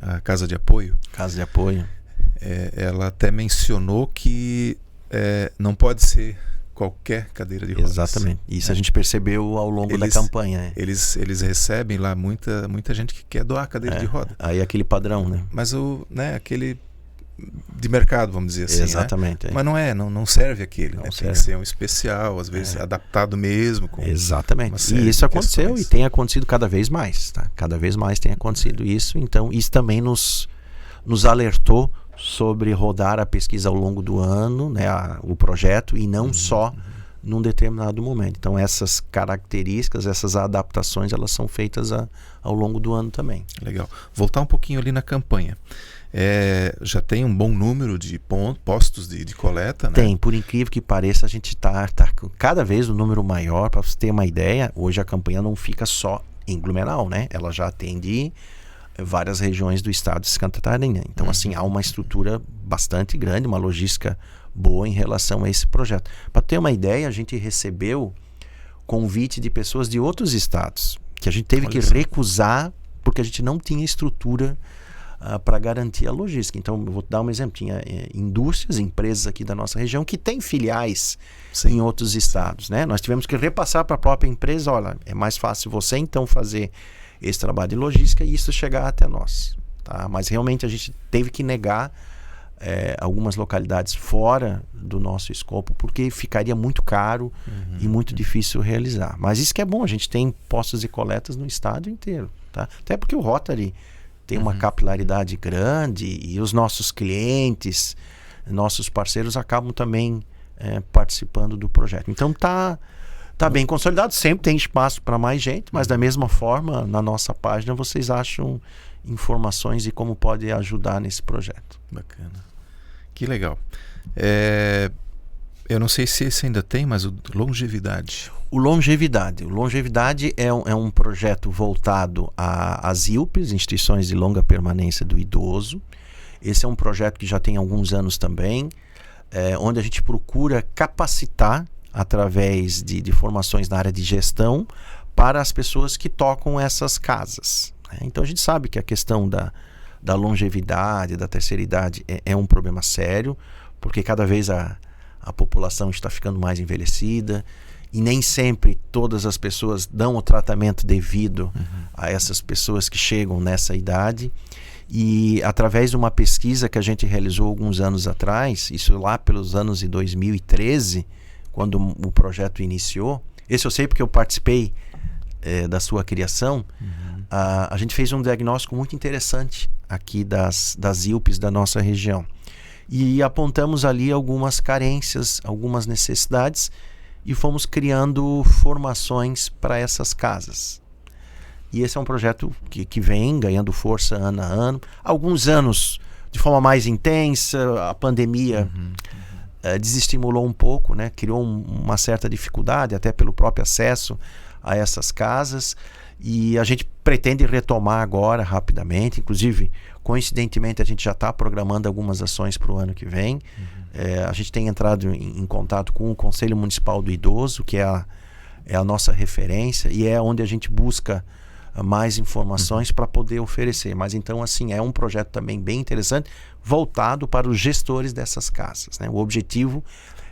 a Casa de Apoio. Casa de Apoio. Ela até mencionou que não pode ser qualquer cadeira de rodas. Exatamente. Isso a gente percebeu ao longo da campanha. Eles recebem lá muita gente que quer doar cadeira de roda. Aí aquele padrão, né? Mas aquele de mercado, vamos dizer assim. Exatamente. Né? Mas não serve aquele, né? Serve. Tem que ser um especial, às vezes adaptado mesmo. Com exatamente. E isso aconteceu e tem acontecido cada vez mais, tá? Cada vez mais tem acontecido isso. Então isso também nos alertou sobre rodar a pesquisa ao longo do ano, né? O projeto, e não só num determinado momento. Então essas características, essas adaptações, elas são feitas ao longo do ano também. Legal. Voltar um pouquinho ali na campanha. Já tem um bom número de postos de coleta, né? Tem, por incrível que pareça, a gente está cada vez um número maior. Para você ter uma ideia, hoje a campanha não fica só em Blumenau, né? Ela já atende várias regiões do estado de Santa Catarina. Então, assim, há uma estrutura bastante grande, uma logística boa em relação a esse projeto. Para ter uma ideia, a gente recebeu convite de pessoas de outros estados, que a gente teve que recusar porque a gente não tinha estrutura para garantir a logística. Então, eu vou dar um exemplo. Tinha indústrias, empresas aqui da nossa região que têm filiais em outros estados, né? Nós tivemos que repassar para a própria empresa, olha, é mais fácil você então fazer esse trabalho de logística e isso chegar até nós. Tá? Mas realmente a gente teve que negar algumas localidades fora do nosso escopo porque ficaria muito caro e muito difícil realizar. Mas isso que é bom, a gente tem postos de coletas no estado inteiro. Tá? Até porque o Rotary tem uma capilaridade grande e os nossos clientes, nossos parceiros acabam também participando do projeto. Então tá bem consolidado, sempre tem espaço para mais gente, mas da mesma forma, na nossa página vocês acham informações de como pode ajudar nesse projeto. Bacana. Que legal. Eu não sei se esse ainda tem, mas o Longevidade. O Longevidade é um projeto voltado às ILPs, Instituições de Longa Permanência do Idoso. Esse é um projeto que já tem alguns anos também, onde a gente procura capacitar através de formações na área de gestão para as pessoas que tocam essas casas. Então a gente sabe que a questão da longevidade, da terceira idade é um problema sério, porque cada vez a população está ficando mais envelhecida e nem sempre todas as pessoas dão o tratamento devido a essas pessoas que chegam nessa idade. E através de uma pesquisa que a gente realizou alguns anos atrás, isso lá pelos anos de 2013, quando o projeto iniciou. Esse eu sei porque eu participei da sua criação. A gente fez um diagnóstico muito interessante aqui das IUPs da nossa região. E apontamos ali algumas carências, algumas necessidades e fomos criando formações para essas casas. E esse é um projeto que vem ganhando força ano a ano. Alguns anos de forma mais intensa, a pandemia desestimulou um pouco, né? Criou uma certa dificuldade, até pelo próprio acesso a essas casas. E a gente pretende retomar agora rapidamente. Inclusive, coincidentemente, a gente já está programando algumas ações para o ano que vem. A gente tem entrado em contato com o Conselho Municipal do Idoso, que é a nossa referência, e é onde a gente busca mais informações para poder oferecer. Mas então, assim, é um projeto também bem interessante, voltado para os gestores dessas casas, né? O objetivo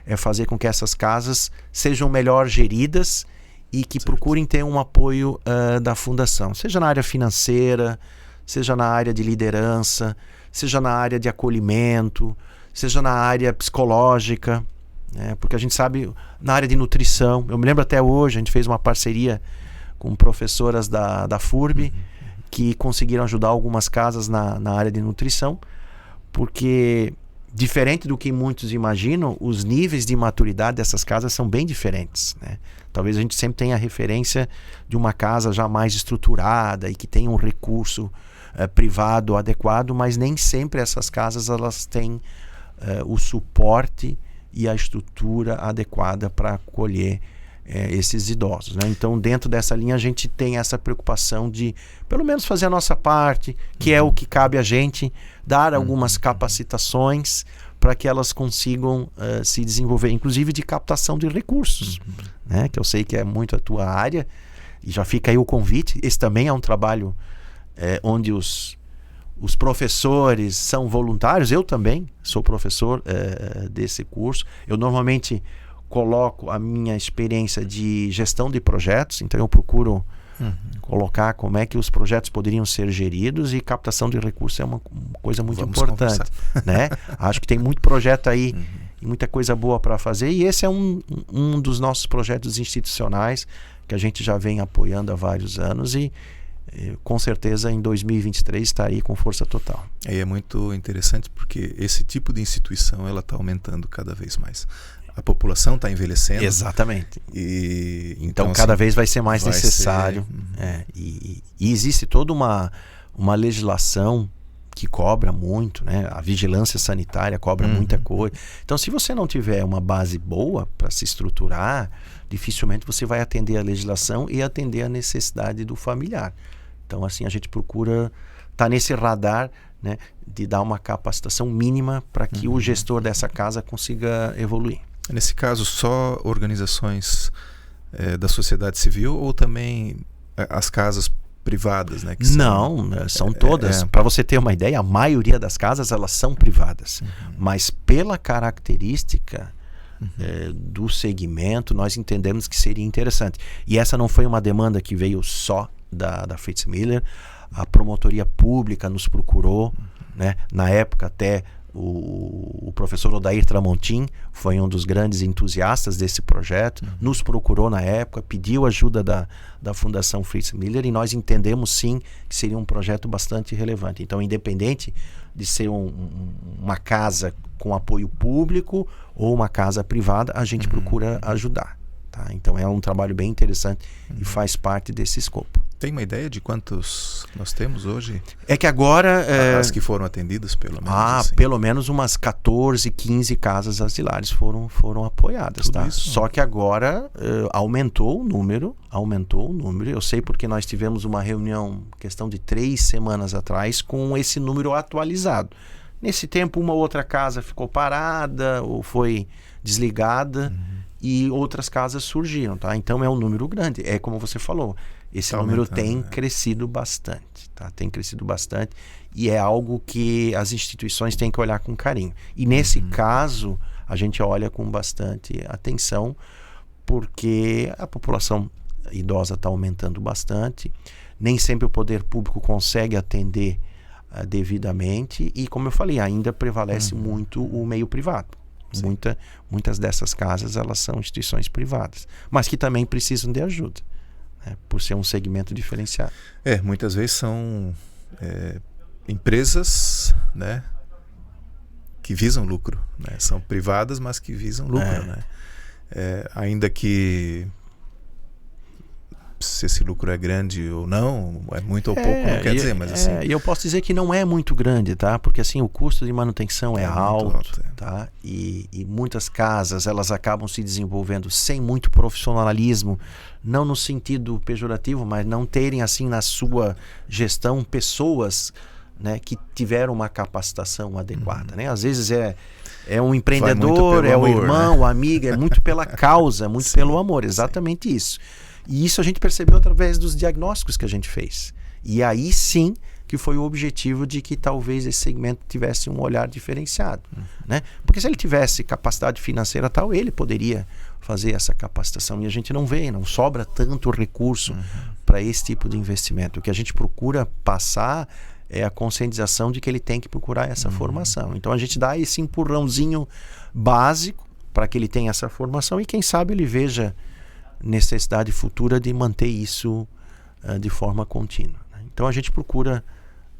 é fazer com que essas casas sejam melhor geridas e que procurem ter um apoio da fundação, seja na área financeira, seja na área de liderança, seja na área de acolhimento, seja na área psicológica, né? Porque a gente sabe, na área de nutrição, eu me lembro até hoje, a gente fez uma parceria com professoras da FURB, que conseguiram ajudar algumas casas na área de nutrição, porque, diferente do que muitos imaginam, os níveis de maturidade dessas casas são bem diferentes, né? Talvez a gente sempre tenha a referência de uma casa já mais estruturada e que tenha um recurso privado adequado, mas nem sempre essas casas elas têm o suporte e a estrutura adequada para acolher esses idosos, né? Então, dentro dessa linha, a gente tem essa preocupação de, pelo menos, fazer a nossa parte, que é o que cabe a gente, dar algumas capacitações para que elas consigam se desenvolver, inclusive de captação de recursos, né? Que eu sei que é muito a tua área, e já fica aí o convite. Esse também é um trabalho onde os professores são voluntários. Eu também sou professor desse curso. Eu normalmente coloco a minha experiência de gestão de projetos, então eu procuro colocar como é que os projetos poderiam ser geridos, e captação de recursos é uma coisa muito importante, né? Acho que tem muito projeto aí e muita coisa boa para fazer, e esse é um dos nossos projetos institucionais que a gente já vem apoiando há vários anos, e com certeza em 2023 está aí com força total. É muito interessante porque esse tipo de instituição ela está aumentando cada vez mais. A população está envelhecendo. Exatamente. E então cada vez vai ser mais necessário. E existe toda uma legislação que cobra muito, né? A vigilância sanitária cobra muita coisa. Então, se você não tiver uma base boa para se estruturar, dificilmente você vai atender a legislação e atender a necessidade do familiar. Então, assim, a gente procura estar nesse radar, né, de dar uma capacitação mínima para que o gestor dessa casa consiga evoluir. Nesse caso, só organizações da sociedade civil ou também as casas privadas, né? Não, são todas. Para você ter uma ideia, a maioria das casas elas são privadas, mas pela característica do segmento, nós entendemos que seria interessante. E essa não foi uma demanda que veio só da Fritz Miller. A promotoria pública nos procurou, né? Na época até o professor Odair Tramontim foi um dos grandes entusiastas desse projeto, nos procurou na época, pediu ajuda da Fundação Fritz Miller, e nós entendemos sim que seria um projeto bastante relevante. Então, independente de ser uma casa com apoio público ou uma casa privada, a gente procura ajudar, tá? Então é um trabalho bem interessante e faz parte desse escopo. Tem uma ideia de quantos nós temos hoje? É que agora... As que foram atendidas, pelo menos. Assim. Pelo menos umas 14, 15 casas asilares foram apoiadas. Tudo tá? Isso? Só que agora aumentou o número. Eu sei porque nós tivemos uma reunião, questão de 3 semanas atrás, com esse número atualizado. Nesse tempo, uma outra casa ficou parada ou foi desligada e outras casas surgiram. Tá? Então é um número grande. É como você falou. Esse número tem crescido bastante, tá? Tem crescido bastante, e é algo que as instituições têm que olhar com carinho. E nesse caso, a gente olha com bastante atenção, porque a população idosa está aumentando bastante, nem sempre o poder público consegue atender devidamente, e como eu falei, ainda prevalece muito o meio privado. Muitas dessas casas, elas são instituições privadas, mas que também precisam de ajuda, né, por ser um segmento diferenciado. Muitas vezes são empresas, né, que visam lucro, né? São privadas, mas que visam lucro, né? Ainda que se esse lucro é grande ou não, é muito ou pouco, não quer dizer, mas assim... E eu posso dizer que não é muito grande, tá? Porque assim, o custo de manutenção é alto, tá? E muitas casas, elas acabam se desenvolvendo sem muito profissionalismo, não no sentido pejorativo, mas não terem assim na sua gestão pessoas, né, que tiveram uma capacitação adequada, né? Às vezes é um empreendedor, é o irmão, né? O amigo, é muito pela causa, muito pelo amor, exatamente isso. E isso a gente percebeu através dos diagnósticos que a gente fez. E aí sim que foi o objetivo de que talvez esse segmento tivesse um olhar diferenciado, né? Porque se ele tivesse capacidade financeira tal, ele poderia fazer essa capacitação. E a gente não vê, não sobra tanto recurso para esse tipo de investimento. O que a gente procura passar é a conscientização de que ele tem que procurar essa formação. Então a gente dá esse empurrãozinho básico para que ele tenha essa formação e quem sabe ele veja necessidade futura de manter isso de forma contínua, né? Então a gente procura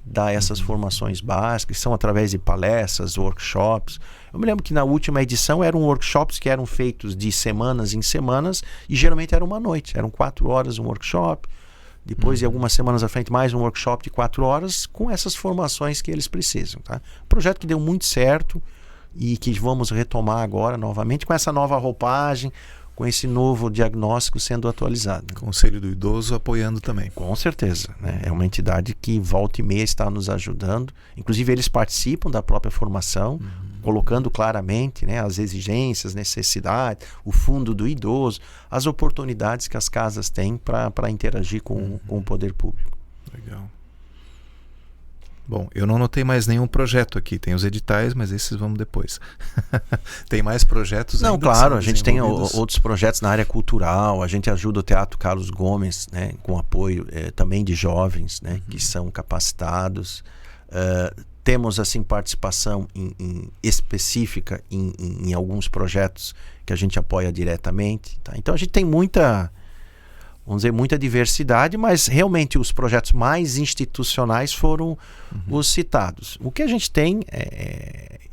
dar essas formações básicas, que são através de palestras, workshops. Eu me lembro que na última edição eram workshops que eram feitos de semanas em semanas e geralmente era uma noite, eram 4 horas um workshop. Depois de algumas semanas à frente, mais um workshop de 4 horas com essas formações que eles precisam, tá? Projeto que deu muito certo e que vamos retomar agora novamente com essa nova roupagem, com esse novo diagnóstico sendo atualizado. Conselho do Idoso apoiando também. Com certeza, né? É uma entidade que volta e meia está nos ajudando. Inclusive eles participam da própria formação, colocando claramente, né, as exigências, necessidades, o fundo do idoso, as oportunidades que as casas têm para interagir com o poder público. Legal. Bom, eu não notei mais nenhum projeto aqui. Tem os editais, mas esses vamos depois. Tem mais projetos? Não, claro, a gente tem outros projetos na área cultural. A gente ajuda o Teatro Carlos Gomes, né, com apoio também de jovens, né, que são capacitados. Temos assim participação específica em alguns projetos que a gente apoia diretamente, tá? Então a gente tem muita diversidade, mas realmente os projetos mais institucionais foram os citados. O que a gente tem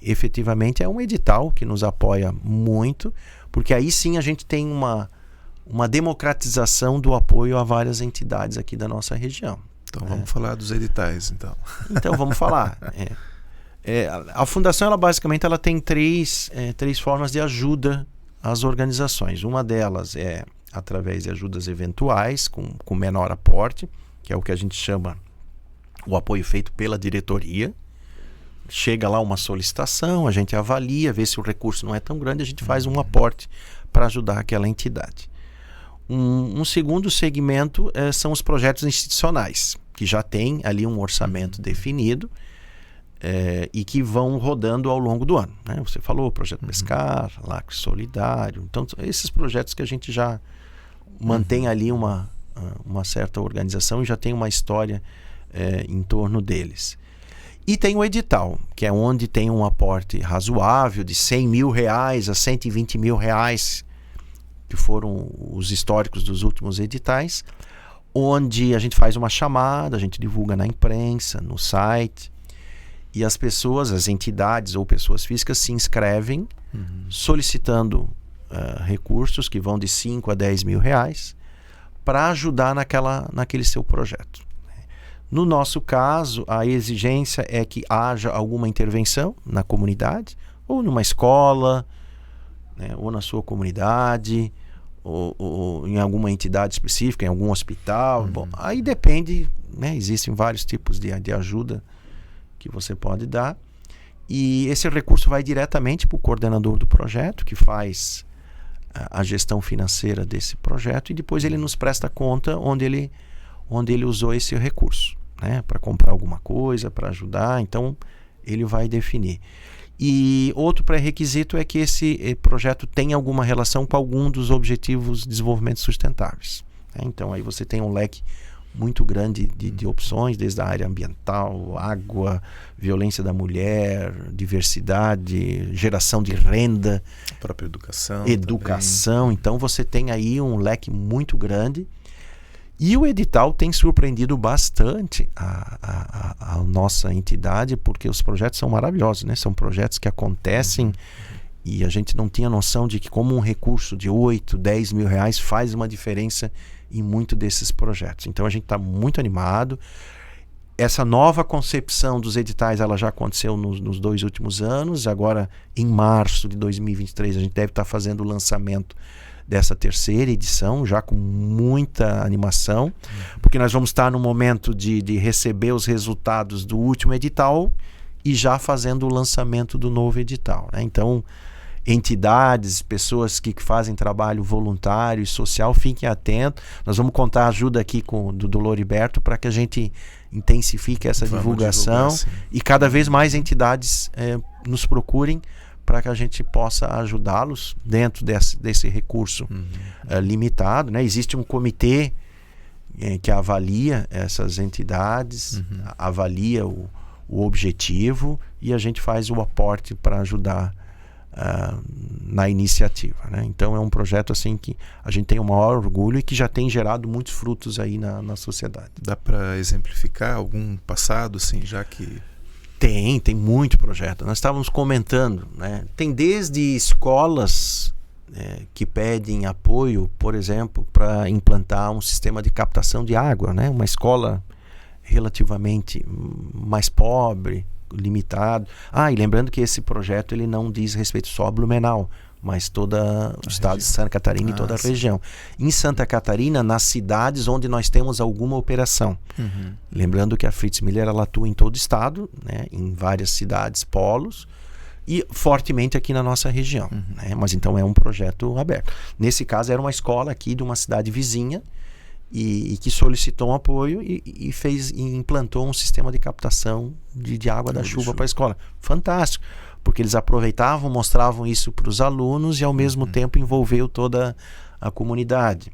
efetivamente é um edital que nos apoia muito, porque aí sim a gente tem uma democratização do apoio a várias entidades aqui da nossa região. Então vamos falar dos editais, então. Então vamos falar. A fundação, ela basicamente tem três formas de ajuda às organizações. Uma delas é através de ajudas eventuais, com menor aporte, que é o que a gente chama o apoio feito pela diretoria. Chega lá uma solicitação, a gente avalia, vê se o recurso não é tão grande, a gente faz um aporte para ajudar aquela entidade. Um segundo segmento são os projetos institucionais, que já tem ali um orçamento definido e que vão rodando ao longo do ano, né? Você falou, Projeto Pescar, Lacre Solidário. Então, esses projetos que a gente já mantém ali uma certa organização e já tem uma história em torno deles. E tem o edital, que é onde tem um aporte razoável de R$100 mil a R$120 mil, que foram os históricos dos últimos editais, onde a gente faz uma chamada, a gente divulga na imprensa, no site, e as pessoas, as entidades ou pessoas físicas se inscrevem solicitando recursos que vão de R$5 a R$10 mil para ajudar naquele seu projeto. No nosso caso, a exigência é que haja alguma intervenção na comunidade, ou numa escola, né, ou na sua comunidade, ou em alguma entidade específica, em algum hospital. Bom, aí depende, né, existem vários tipos de ajuda que você pode dar. E esse recurso vai diretamente para o coordenador do projeto, que faz a gestão financeira desse projeto, e depois ele nos presta conta onde ele usou esse recurso, né, para comprar alguma coisa, para ajudar. Então ele vai definir. E outro pré-requisito é que esse projeto tenha alguma relação com algum dos objetivos de desenvolvimento sustentáveis, né? Então aí você tem um leque muito grande de opções, desde a área ambiental, água, violência da mulher, diversidade, geração de renda, a própria educação. Então você tem aí um leque muito grande. E o edital tem surpreendido bastante a nossa entidade, porque os projetos são maravilhosos, né? São projetos que acontecem e a gente não tinha noção de que como um recurso de 8, 10 mil reais faz uma diferença em muito desses projetos. Então a gente está muito animado. Essa nova concepção dos editais ela já aconteceu nos 2 últimos anos. Agora, em março de 2023, a gente deve estar fazendo o lançamento dessa 3ª edição, já com muita animação, porque nós vamos estar no momento de receber os resultados do último edital e já fazendo o lançamento do novo edital, né? Então, entidades, pessoas que fazem trabalho voluntário e social, fiquem atentos. Nós vamos contar a ajuda aqui do Loriberto para que a gente intensifique essa divulgação e cada vez mais entidades nos procurem para que a gente possa ajudá-los dentro desse recurso limitado, né? Existe um comitê que avalia essas entidades, avalia o objetivo e a gente faz o aporte para ajudar na iniciativa, né? Então é um projeto assim que a gente tem o maior orgulho e que já tem gerado muitos frutos aí na sociedade. Dá para exemplificar algum passado, assim, já que... Tem muito projeto. Nós estávamos comentando, né? Tem desde escolas que pedem apoio, por exemplo, para implantar um sistema de captação de água, né? Uma escola relativamente mais pobre, limitado. E lembrando que esse projeto ele não diz respeito só a Blumenau, mas todo o estado de Santa Catarina e toda a região. Em Santa Catarina, nas cidades onde nós temos alguma operação. Lembrando que a Fritz Miller ela atua em todo o estado, né, em várias cidades, polos, e fortemente aqui na nossa região. Né? Mas então é um projeto aberto. Nesse caso era uma escola aqui de uma cidade vizinha e que solicitou um apoio e implantou um sistema de captação de água da chuva para a escola. Fantástico! Porque eles aproveitavam, mostravam isso para os alunos e ao mesmo tempo envolveu toda a comunidade.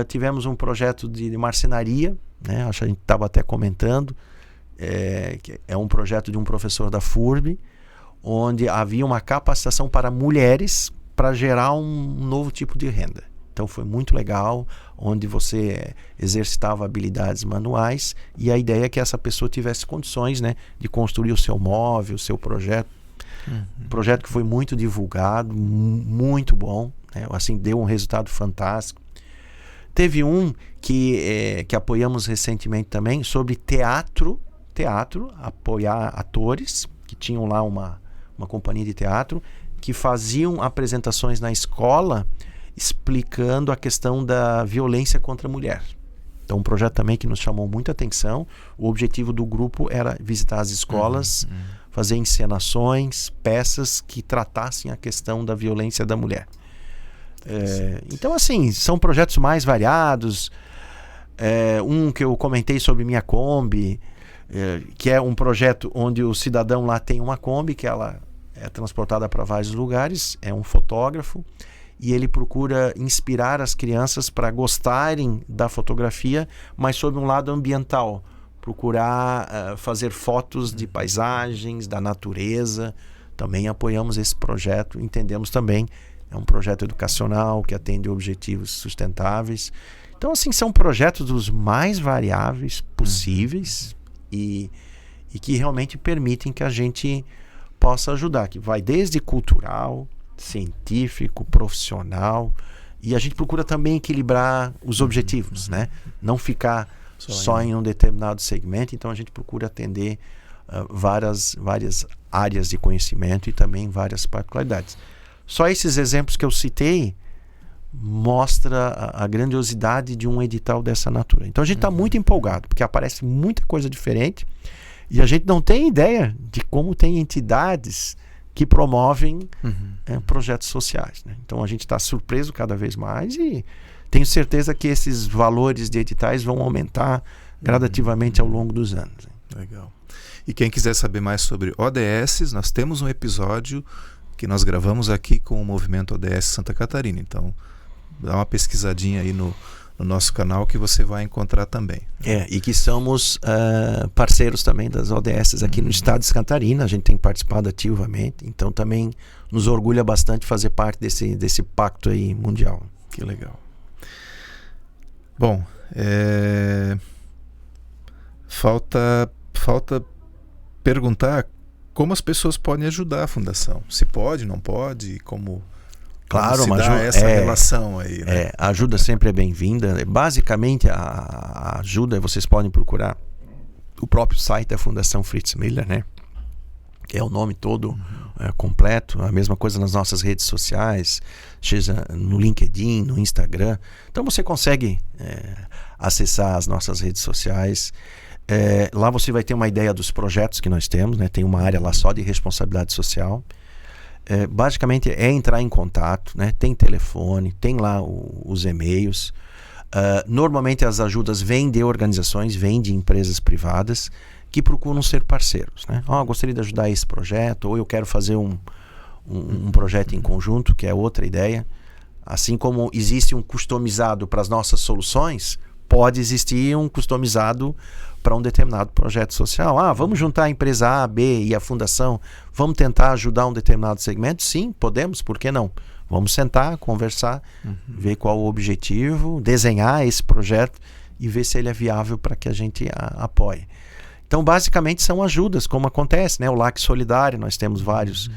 Tivemos um projeto de marcenaria, né? Acho que a gente estava até comentando, que é um projeto de um professor da FURB, onde havia uma capacitação para mulheres para gerar um novo tipo de renda. Então foi muito legal, onde você exercitava habilidades manuais e a ideia é que essa pessoa tivesse condições, né, de construir o seu móvel, o seu projeto. Um projeto que foi muito divulgado, muito bom, né? Assim, deu um resultado fantástico. Teve um que apoiamos recentemente também sobre teatro, apoiar atores que tinham lá uma companhia de teatro que faziam apresentações na escola explicando a questão da violência contra a mulher. Então um projeto também que nos chamou muita atenção. O objetivo do grupo era visitar as escolas, fazer encenações, peças que tratassem a questão da violência da mulher. Então assim, são projetos mais variados. Um que eu comentei sobre Minha Kombi, que é um projeto onde o cidadão lá tem uma Kombi que ela é transportada para vários lugares, é um fotógrafo e ele procura inspirar as crianças para gostarem da fotografia, mas sob um lado ambiental, procurar fazer fotos de paisagens, da natureza. Também apoiamos esse projeto, entendemos também, é um projeto educacional que atende objetivos sustentáveis. Então assim, são projetos dos mais variáveis possíveis e que realmente permitem que a gente possa ajudar, que vai desde cultural, científico, profissional, e a gente procura também equilibrar os objetivos, né? Não ficar só em um determinado segmento. Então a gente procura atender várias áreas de conhecimento e também várias particularidades. Só esses exemplos que eu citei mostra a grandiosidade de um edital dessa natureza. Então a gente está muito empolgado, porque aparece muita coisa diferente e a gente não tem ideia de como tem entidades que promovem projetos sociais, né? Então a gente está surpreso cada vez mais e tenho certeza que esses valores de editais vão aumentar gradativamente ao longo dos anos. Legal. E quem quiser saber mais sobre ODS, nós temos um episódio que nós gravamos aqui com o movimento ODS Santa Catarina. Então dá uma pesquisadinha aí no no nosso canal que você vai encontrar também. E que somos parceiros também das ODS aqui no estado de Santa Catarina. A gente tem participado ativamente, então também nos orgulha bastante fazer parte desse pacto aí mundial. Que legal. Bom, falta perguntar como as pessoas podem ajudar a fundação. Se pode, não pode, como claro, se mas dá essa relação aí, né? A ajuda sempre é bem-vinda. Basicamente, a ajuda, vocês podem procurar o próprio site da Fundação Fritz Miller, né? É o nome todo completo. A mesma coisa nas nossas redes sociais, seja no LinkedIn, no Instagram. Então você consegue acessar as nossas redes sociais. Lá você vai ter uma ideia dos projetos que nós temos, né? Tem uma área lá só de responsabilidade social. Basicamente é entrar em contato, né? Tem telefone, tem lá os e-mails. Normalmente as ajudas vêm de organizações, vêm de empresas privadas que procuram ser parceiros, né? Gostaria de ajudar esse projeto, ou eu quero fazer um projeto em conjunto, que é outra ideia. Assim como existe um customizado para as nossas soluções, pode existir um customizado para um determinado projeto social. Vamos juntar a empresa A, B e a fundação, vamos tentar ajudar um determinado segmento? Sim, podemos, por que não? Vamos sentar, conversar, ver qual o objetivo, desenhar esse projeto e ver se ele é viável para que a gente apoie. Então, basicamente, são ajudas, como acontece, né? O LAC Solidário, nós temos vários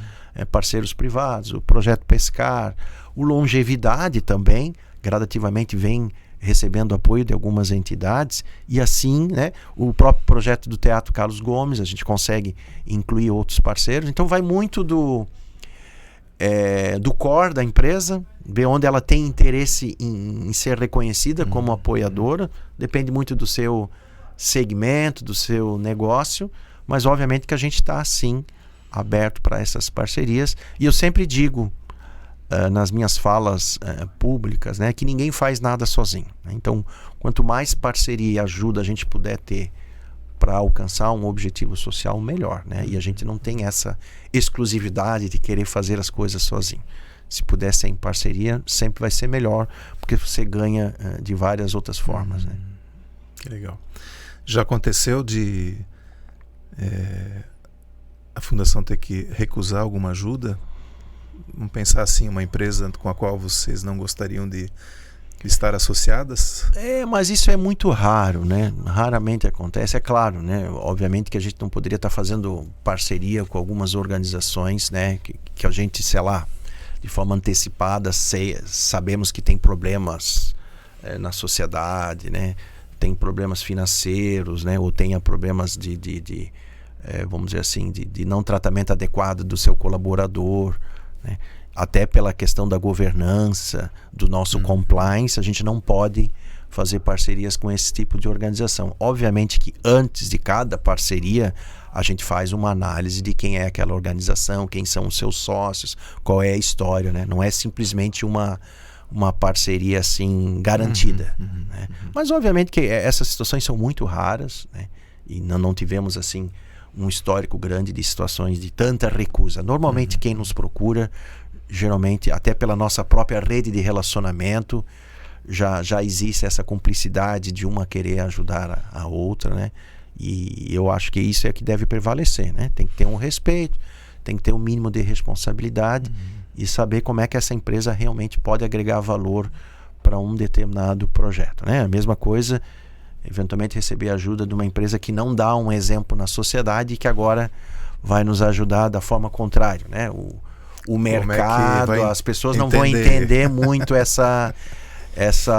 parceiros privados, o Projeto Pescar, o Longevidade também, gradativamente vem recebendo apoio de algumas entidades, e assim, né, o próprio projeto do Teatro Carlos Gomes, a gente consegue incluir outros parceiros. Então vai muito do core da empresa, ver onde ela tem interesse em ser reconhecida como apoiadora, depende muito do seu segmento, do seu negócio, mas obviamente que a gente está sim aberto para essas parcerias. E eu sempre digo nas minhas falas públicas, né, que ninguém faz nada sozinho, né? Então, quanto mais parceria e ajuda a gente puder ter para alcançar um objetivo social, melhor, né? E a gente não tem essa exclusividade de querer fazer as coisas sozinho. Se puder ser em parceria, sempre vai ser melhor, porque você ganha de várias outras formas, né? Que legal. Já aconteceu de a fundação ter que recusar alguma ajuda? Vamos pensar assim, uma empresa com a qual vocês não gostariam de estar associadas? Mas isso é muito raro, né? Raramente acontece, é claro, né? Obviamente que a gente não poderia estar fazendo parceria com algumas organizações, né? Que a gente, sei lá, de forma antecipada, sabemos que tem problemas na sociedade, né? Tem problemas financeiros, né? Ou tenha problemas vamos dizer assim, de não tratamento adequado do seu colaborador, né? Até pela questão da governança, do nosso compliance, a gente não pode fazer parcerias com esse tipo de organização. Obviamente que antes de cada parceria, a gente faz uma análise de quem é aquela organização, quem são os seus sócios, qual é a história, né? Não é simplesmente uma parceria assim garantida, né? Mas obviamente que essas situações são muito raras, né? E não tivemos assim um histórico grande de situações de tanta recusa. Normalmente quem nos procura, geralmente até pela nossa própria rede de relacionamento, já existe essa cumplicidade de uma querer ajudar a outra, né? E eu acho que isso é que deve prevalecer, né? Tem que ter um respeito, tem que ter um mínimo de responsabilidade e saber como é que essa empresa realmente pode agregar valor para um determinado projeto, né? A mesma coisa, eventualmente receber ajuda de uma empresa que não dá um exemplo na sociedade e que agora vai nos ajudar da forma contrária, né? O mercado, as pessoas não vão entender muito essa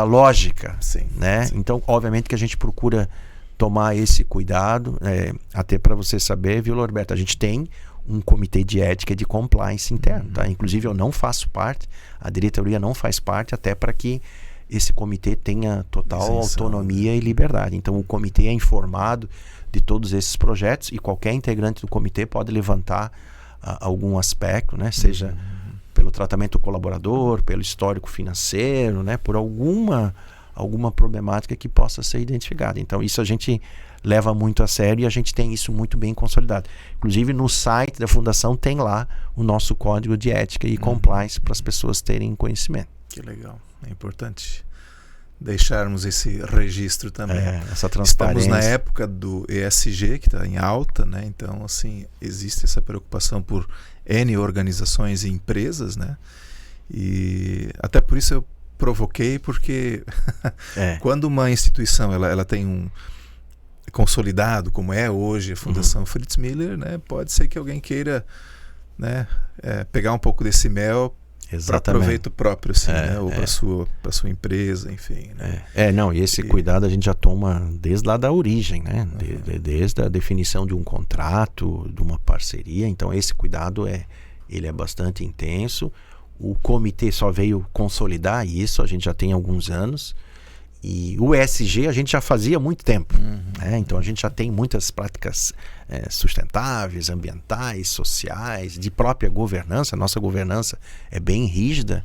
lógica, né? Sim. Então, obviamente que a gente procura tomar esse cuidado, até para você saber, viu, Norberto? A gente tem um comitê de ética e de compliance interno, tá? Inclusive eu não faço parte, a diretoria não faz parte, até para que esse comitê tenha total autonomia e liberdade. Então o comitê é informado de todos esses projetos e qualquer integrante do comitê pode levantar algum aspecto, né? Seja pelo tratamento do colaborador, pelo histórico financeiro, né? Por alguma problemática que possa ser identificada. Então isso a gente leva muito a sério e a gente tem isso muito bem consolidado. Inclusive no site da fundação tem lá o nosso código de ética e compliance para as pessoas terem conhecimento. Que legal, é importante deixarmos esse registro também. Essa transparência. Estamos na época do ESG, que está em alta, né? Então, assim, existe essa preocupação por N organizações e empresas, né? E até por isso eu provoquei, porque quando uma instituição ela tem um consolidado, como é hoje a Fundação Fritz Miller, né? Pode ser que alguém queira, né, pegar um pouco desse mel para proveito próprio, assim, né? Ou para sua empresa, enfim, né? E esse cuidado a gente já toma desde lá da origem, né? Desde a definição de um contrato, de uma parceria. Então esse cuidado ele é bastante intenso. O comitê só veio consolidar isso, a gente já tem alguns anos. E o ESG a gente já fazia há muito tempo. Né? Então a gente já tem muitas práticas sustentáveis, ambientais, sociais, de própria governança. A nossa governança é bem rígida.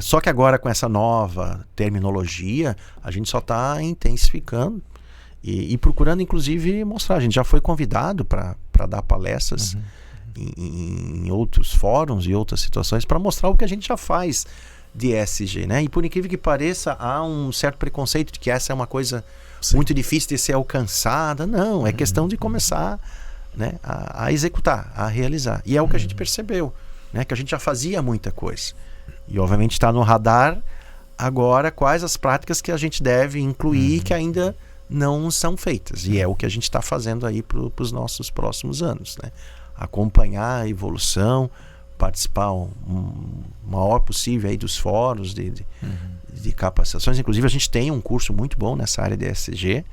Só que agora com essa nova terminologia, a gente só está intensificando e procurando inclusive mostrar. A gente já foi convidado para dar palestras em outros fóruns e outras situações para mostrar o que a gente já faz de ESG, né? E por incrível que pareça, há um certo preconceito de que essa é uma coisa muito difícil de ser alcançada. Não, é questão de começar, né, a executar, a realizar. E é o que a gente percebeu, né? Que a gente já fazia muita coisa. E obviamente está no radar agora quais as práticas que a gente deve incluir que ainda não são feitas. E é o que a gente está fazendo aí para os nossos próximos anos, né? Acompanhar a evolução, participar o maior possível aí dos fóruns de capacitações. Inclusive a gente tem um curso muito bom nessa área de ESG,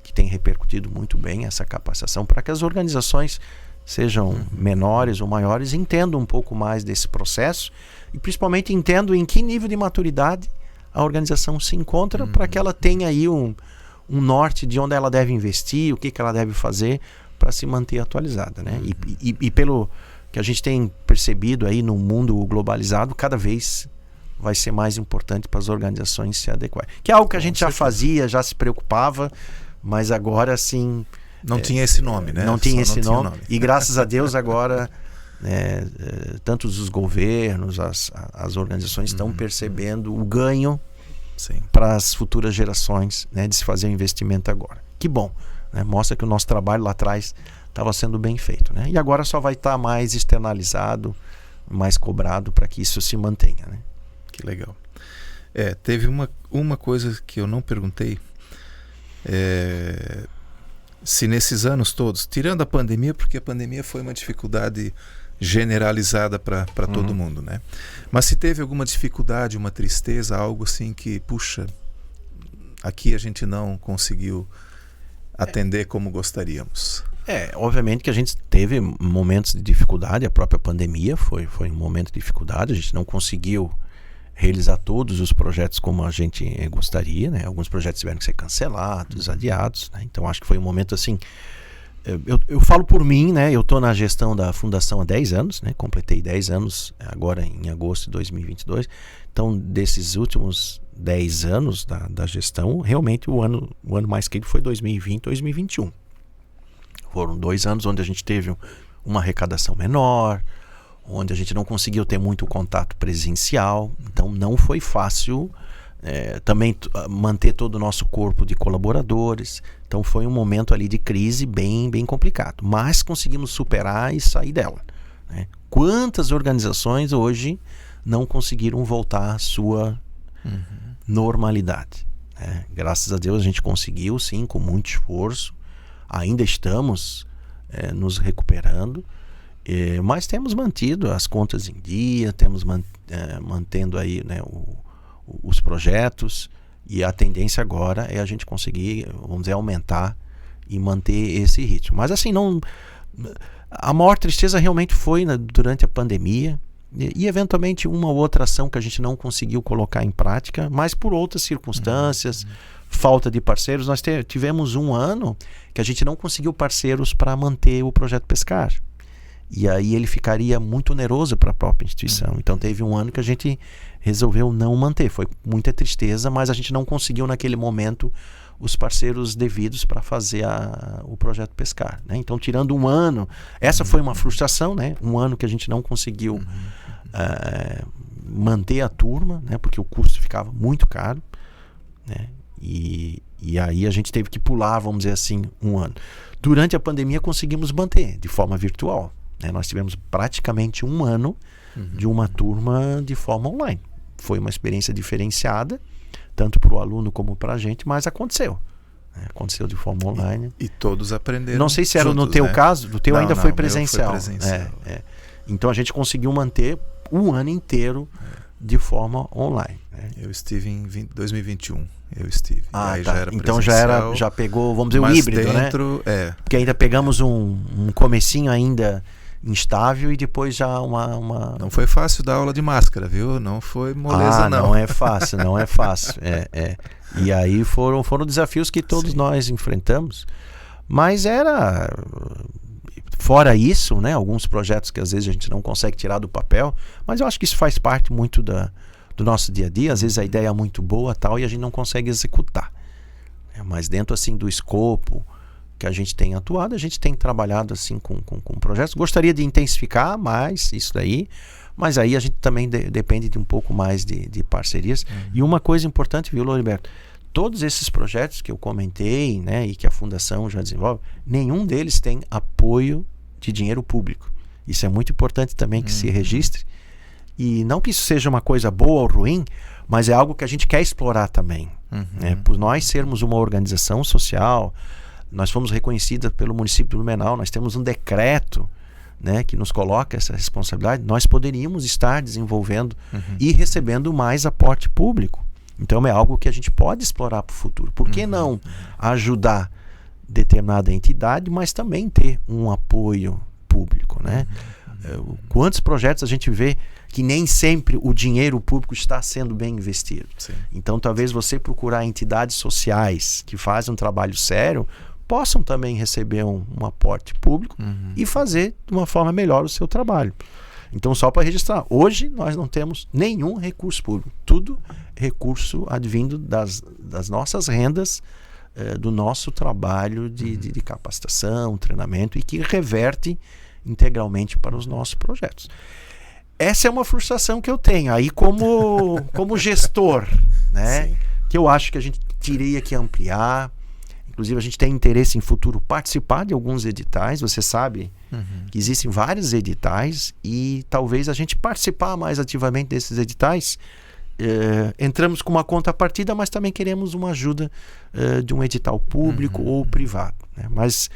que tem repercutido muito bem essa capacitação para que as organizações, sejam menores ou maiores, entendam um pouco mais desse processo e principalmente entendam em que nível de maturidade a organização se encontra para que ela tenha aí um norte de onde ela deve investir, o que ela deve fazer para se manter atualizada, né? E pelo que a gente tem percebido aí no mundo globalizado, cada vez vai ser mais importante para as organizações se adequarem. Que é algo que a gente já fazia, já se preocupava, mas agora sim... Não tinha esse nome, né? Não tinha esse nome. E graças a Deus agora, tanto os governos, as organizações estão percebendo o ganho para as futuras gerações, né, de se fazer o investimento agora. Que bom, né? Mostra que o nosso trabalho lá atrás estava sendo bem feito, né? E agora só vai estar mais externalizado, mais cobrado para que isso se mantenha, né? Que legal. Teve uma coisa que eu não perguntei, se nesses anos todos, tirando a pandemia, porque a pandemia foi uma dificuldade generalizada para todo mundo, né? Mas se teve alguma dificuldade, uma tristeza, algo assim que, puxa, aqui a gente não conseguiu atender como gostaríamos. Obviamente que a gente teve momentos de dificuldade, a própria pandemia foi um momento de dificuldade, a gente não conseguiu realizar todos os projetos como a gente gostaria, né? Alguns projetos tiveram que ser cancelados, adiados, né? Então acho que foi um momento assim, eu falo por mim, né? Eu estou na gestão da fundação há 10 anos, né? Completei 10 anos agora em agosto de 2022, então desses últimos 10 anos da gestão, realmente o ano mais querido foi 2020, 2021. Foram 2 anos onde a gente teve uma arrecadação menor, onde a gente não conseguiu ter muito contato presencial, então não foi fácil também manter todo o nosso corpo de colaboradores, então foi um momento ali de crise bem, bem complicado, mas conseguimos superar e sair dela, né? Quantas organizações hoje não conseguiram voltar à sua normalidade, né? Graças a Deus a gente conseguiu, sim, com muito esforço, ainda estamos nos recuperando, mas temos mantido as contas em dia, temos mantendo aí, né, os projetos, e a tendência agora é a gente conseguir, vamos dizer, aumentar e manter esse ritmo. Mas assim, a maior tristeza realmente foi durante a pandemia e eventualmente uma ou outra ação que a gente não conseguiu colocar em prática, mas por outras circunstâncias, falta de parceiros. Nós tivemos um ano que a gente não conseguiu parceiros para manter o projeto Pescar. E aí ele ficaria muito oneroso para a própria instituição. Então teve um ano que a gente resolveu não manter. Foi muita tristeza, mas a gente não conseguiu naquele momento os parceiros devidos para fazer o projeto Pescar, né? Então, tirando um ano, essa foi uma frustração, né? Um ano que a gente não conseguiu manter a turma, né? Porque o custo ficava muito caro. né? E aí a gente teve que pular, vamos dizer assim, um ano. Durante a pandemia conseguimos manter de forma virtual, né? Nós tivemos praticamente um ano de uma turma de forma online. Foi uma experiência diferenciada, tanto para o aluno como para a gente, mas aconteceu. Aconteceu de forma online. E todos aprenderam. Não sei se era juntos, no teu né? caso, no teu Não, ainda não, foi o meu presencial. foi presencial. Então a gente conseguiu manter um ano inteiro de forma online, né? Eu estive em 2021. Eu estive. Aí tá. já era Então presencial, já pegou, vamos dizer, o mas híbrido, dentro, né? Porque ainda pegamos um comecinho ainda instável e depois já uma... Não foi fácil dar aula de máscara, viu? Não foi moleza, não. Não é fácil, não é fácil. E aí foram desafios que todos nós enfrentamos. Mas era... Fora isso, né? Alguns projetos que às vezes a gente não consegue tirar do papel, mas eu acho que isso faz parte muito do nosso dia a dia. Às vezes a ideia é muito boa tal, e a gente não consegue executar. Mas dentro assim do escopo que a gente tem atuado, a gente tem trabalhado assim com projetos. Gostaria de intensificar mais isso daí, mas aí a gente também depende de um pouco mais de parcerias. E uma coisa importante, viu, Loriberto? Todos esses projetos que eu comentei, né, e que a Fundação já desenvolve, nenhum deles tem apoio de dinheiro público. Isso é muito importante também que se registre. E não que isso seja uma coisa boa ou ruim, mas é algo que a gente quer explorar também. Né? Por nós sermos uma organização social, nós fomos reconhecidas pelo município de Blumenau, nós temos um decreto, né, que nos coloca essa responsabilidade, nós poderíamos estar desenvolvendo e recebendo mais aporte público. Então é algo que a gente pode explorar para o futuro. Por que não ajudar determinada entidade, mas também ter um apoio público, né? Quantos projetos a gente vê que nem sempre o dinheiro público está sendo bem investido. Sim. Então talvez você procurar entidades sociais que fazem um trabalho sério possam também receber um aporte público e fazer de uma forma melhor o seu trabalho. Então, só para registrar, hoje nós não temos nenhum recurso público. Tudo recurso advindo das nossas rendas, do nosso trabalho de capacitação, treinamento, e que reverte integralmente para os nossos projetos. Essa é uma frustração que eu tenho aí como gestor, né? Sim. Que eu acho que a gente teria que ampliar. Inclusive, a gente tem interesse em futuro participar de alguns editais. Você sabe que existem vários editais e talvez a gente participar mais ativamente desses editais. Entramos com uma contrapartida, mas também queremos uma ajuda de um edital público ou privado, né? Mas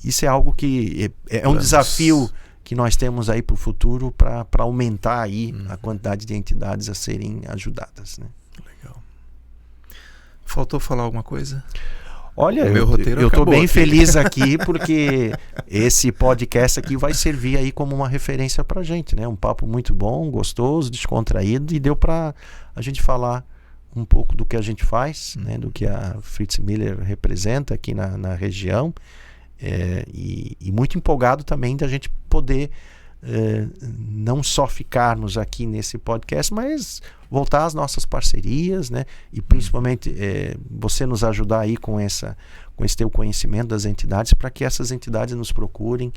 isso é algo que é um desafio que nós temos aí para o futuro para aumentar aí a quantidade de entidades a serem ajudadas, né? Legal. Faltou falar alguma coisa? Olha, meu roteiro eu estou bem aqui. feliz aqui porque esse podcast aqui vai servir aí como uma referência para a gente, né? Um papo muito bom, gostoso, descontraído, e deu para a gente falar um pouco do que a gente faz, né? Do que a Fritz Miller representa aqui na região, e muito empolgado também da gente poder não só ficarmos aqui nesse podcast, mas voltar às nossas parcerias, né? E principalmente você nos ajudar aí com esse teu conhecimento das entidades, para que essas entidades nos procurem,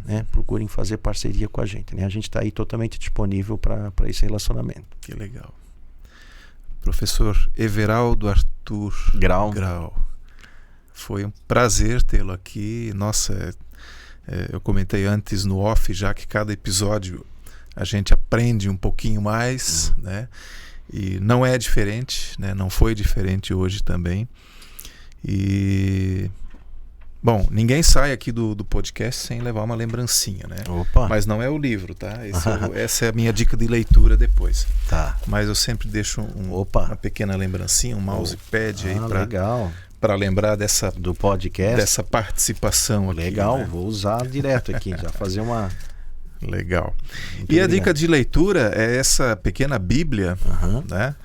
né? Procurem fazer parceria com a gente, né? A gente está aí totalmente disponível para esse relacionamento. Que legal. Professor Everaldo Arthur Grau. Foi um prazer tê-lo aqui. Nossa, eu comentei antes no off já que cada episódio a gente aprende um pouquinho mais, né? E não é diferente, né? Não foi diferente hoje também. E bom, ninguém sai aqui do podcast sem levar uma lembrancinha, né? Opa. Mas não é o livro, tá? Essa é a minha dica de leitura depois. Tá. Mas eu sempre deixo uma pequena lembrancinha, um mousepad aí para lembrar do podcast, dessa participação aqui. Legal, né? Vou usar direto aqui, já fazer uma... Legal. Muito e obrigado. A dica de leitura é essa pequena Bíblia, né?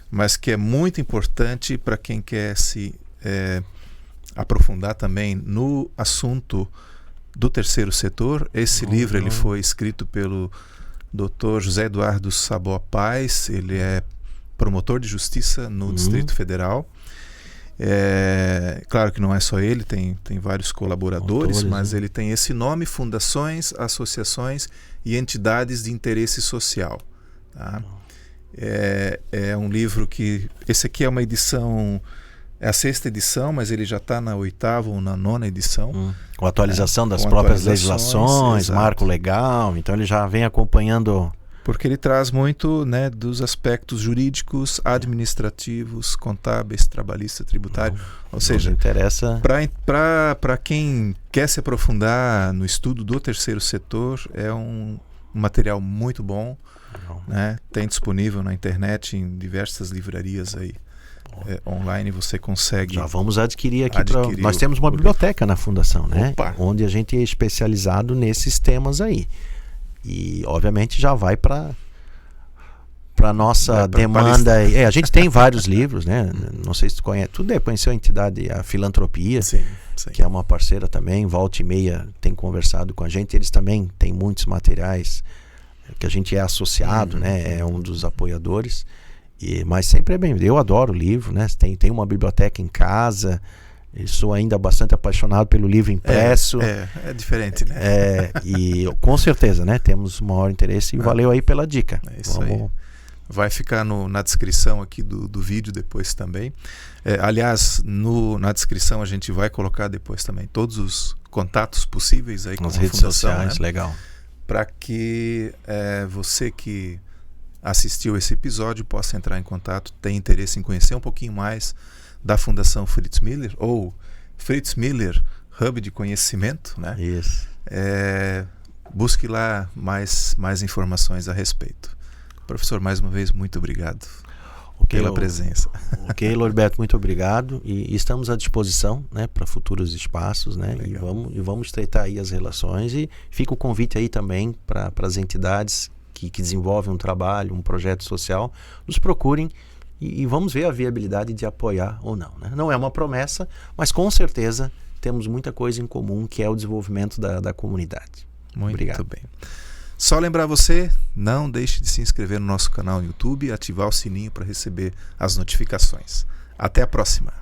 Mas que é muito importante para quem quer se aprofundar também no assunto do terceiro setor. Esse livro ele foi escrito pelo Dr. José Eduardo Saboa Paz. Ele é promotor de justiça no Distrito Federal. Claro que não é só ele, tem vários colaboradores, mas ele tem esse nome: Fundações, Associações e Entidades de Interesse Social, tá? É um livro que... Esse aqui é uma edição... É a 6ª edição, mas ele já está na 8ª ou na 9ª edição. Com atualização das com próprias atualizações, legislações, exato. marco legal. Então ele já vem acompanhando... Porque ele traz muito, né, dos aspectos jurídicos, administrativos, contábeis, trabalhista, tributário. Ou seja, interessa... para quem quer se aprofundar no estudo do terceiro setor, é um material muito bom. Né? Tem disponível na internet, em diversas livrarias aí. Online você consegue... Já vamos adquirir aqui. Adquirir nós temos uma biblioteca na Fundação, né? Opa. Onde a gente é especializado nesses temas aí. E, obviamente, já vai para nossa demanda. A gente tem vários livros, né? Não sei se tu conhece. Tu deve conhecer a entidade, a Filantropia, sim. Que é uma parceira também. Volta e meia tem conversado com a gente. Eles também têm muitos materiais que a gente é associado, né? É um dos apoiadores. Mas sempre é bem. Eu adoro livro, né? Tem uma biblioteca em casa. Eu sou ainda bastante apaixonado pelo livro impresso. É diferente, né? E com certeza, né? Temos maior interesse e valeu aí pela dica. É isso aí. Vai ficar na descrição aqui do vídeo depois também. Aliás, na descrição a gente vai colocar depois também todos os contatos possíveis aí com nas a redes Fundação, sociais, né? Legal. Para que você que assistiu esse episódio possa entrar em contato, tem interesse em conhecer um pouquinho mais da Fundação Fritz Miller, ou Fritz Miller Hub de Conhecimento, né? Isso. Busque lá mais informações a respeito. Professor, mais uma vez, muito obrigado pela presença. Ok, Lorberto, muito obrigado. E estamos à disposição, né, para futuros espaços, né? E vamos estreitar aí as relações. E fica o convite aí também para as entidades que desenvolvem um trabalho, um projeto social, nos procurem e vamos ver a viabilidade de apoiar ou não, né? Não é uma promessa, mas com certeza temos muita coisa em comum, que é o desenvolvimento da comunidade. Muito Obrigado. bem. Só lembrar você, não deixe de se inscrever no nosso canal no YouTube e ativar o sininho para receber as notificações. Até a próxima.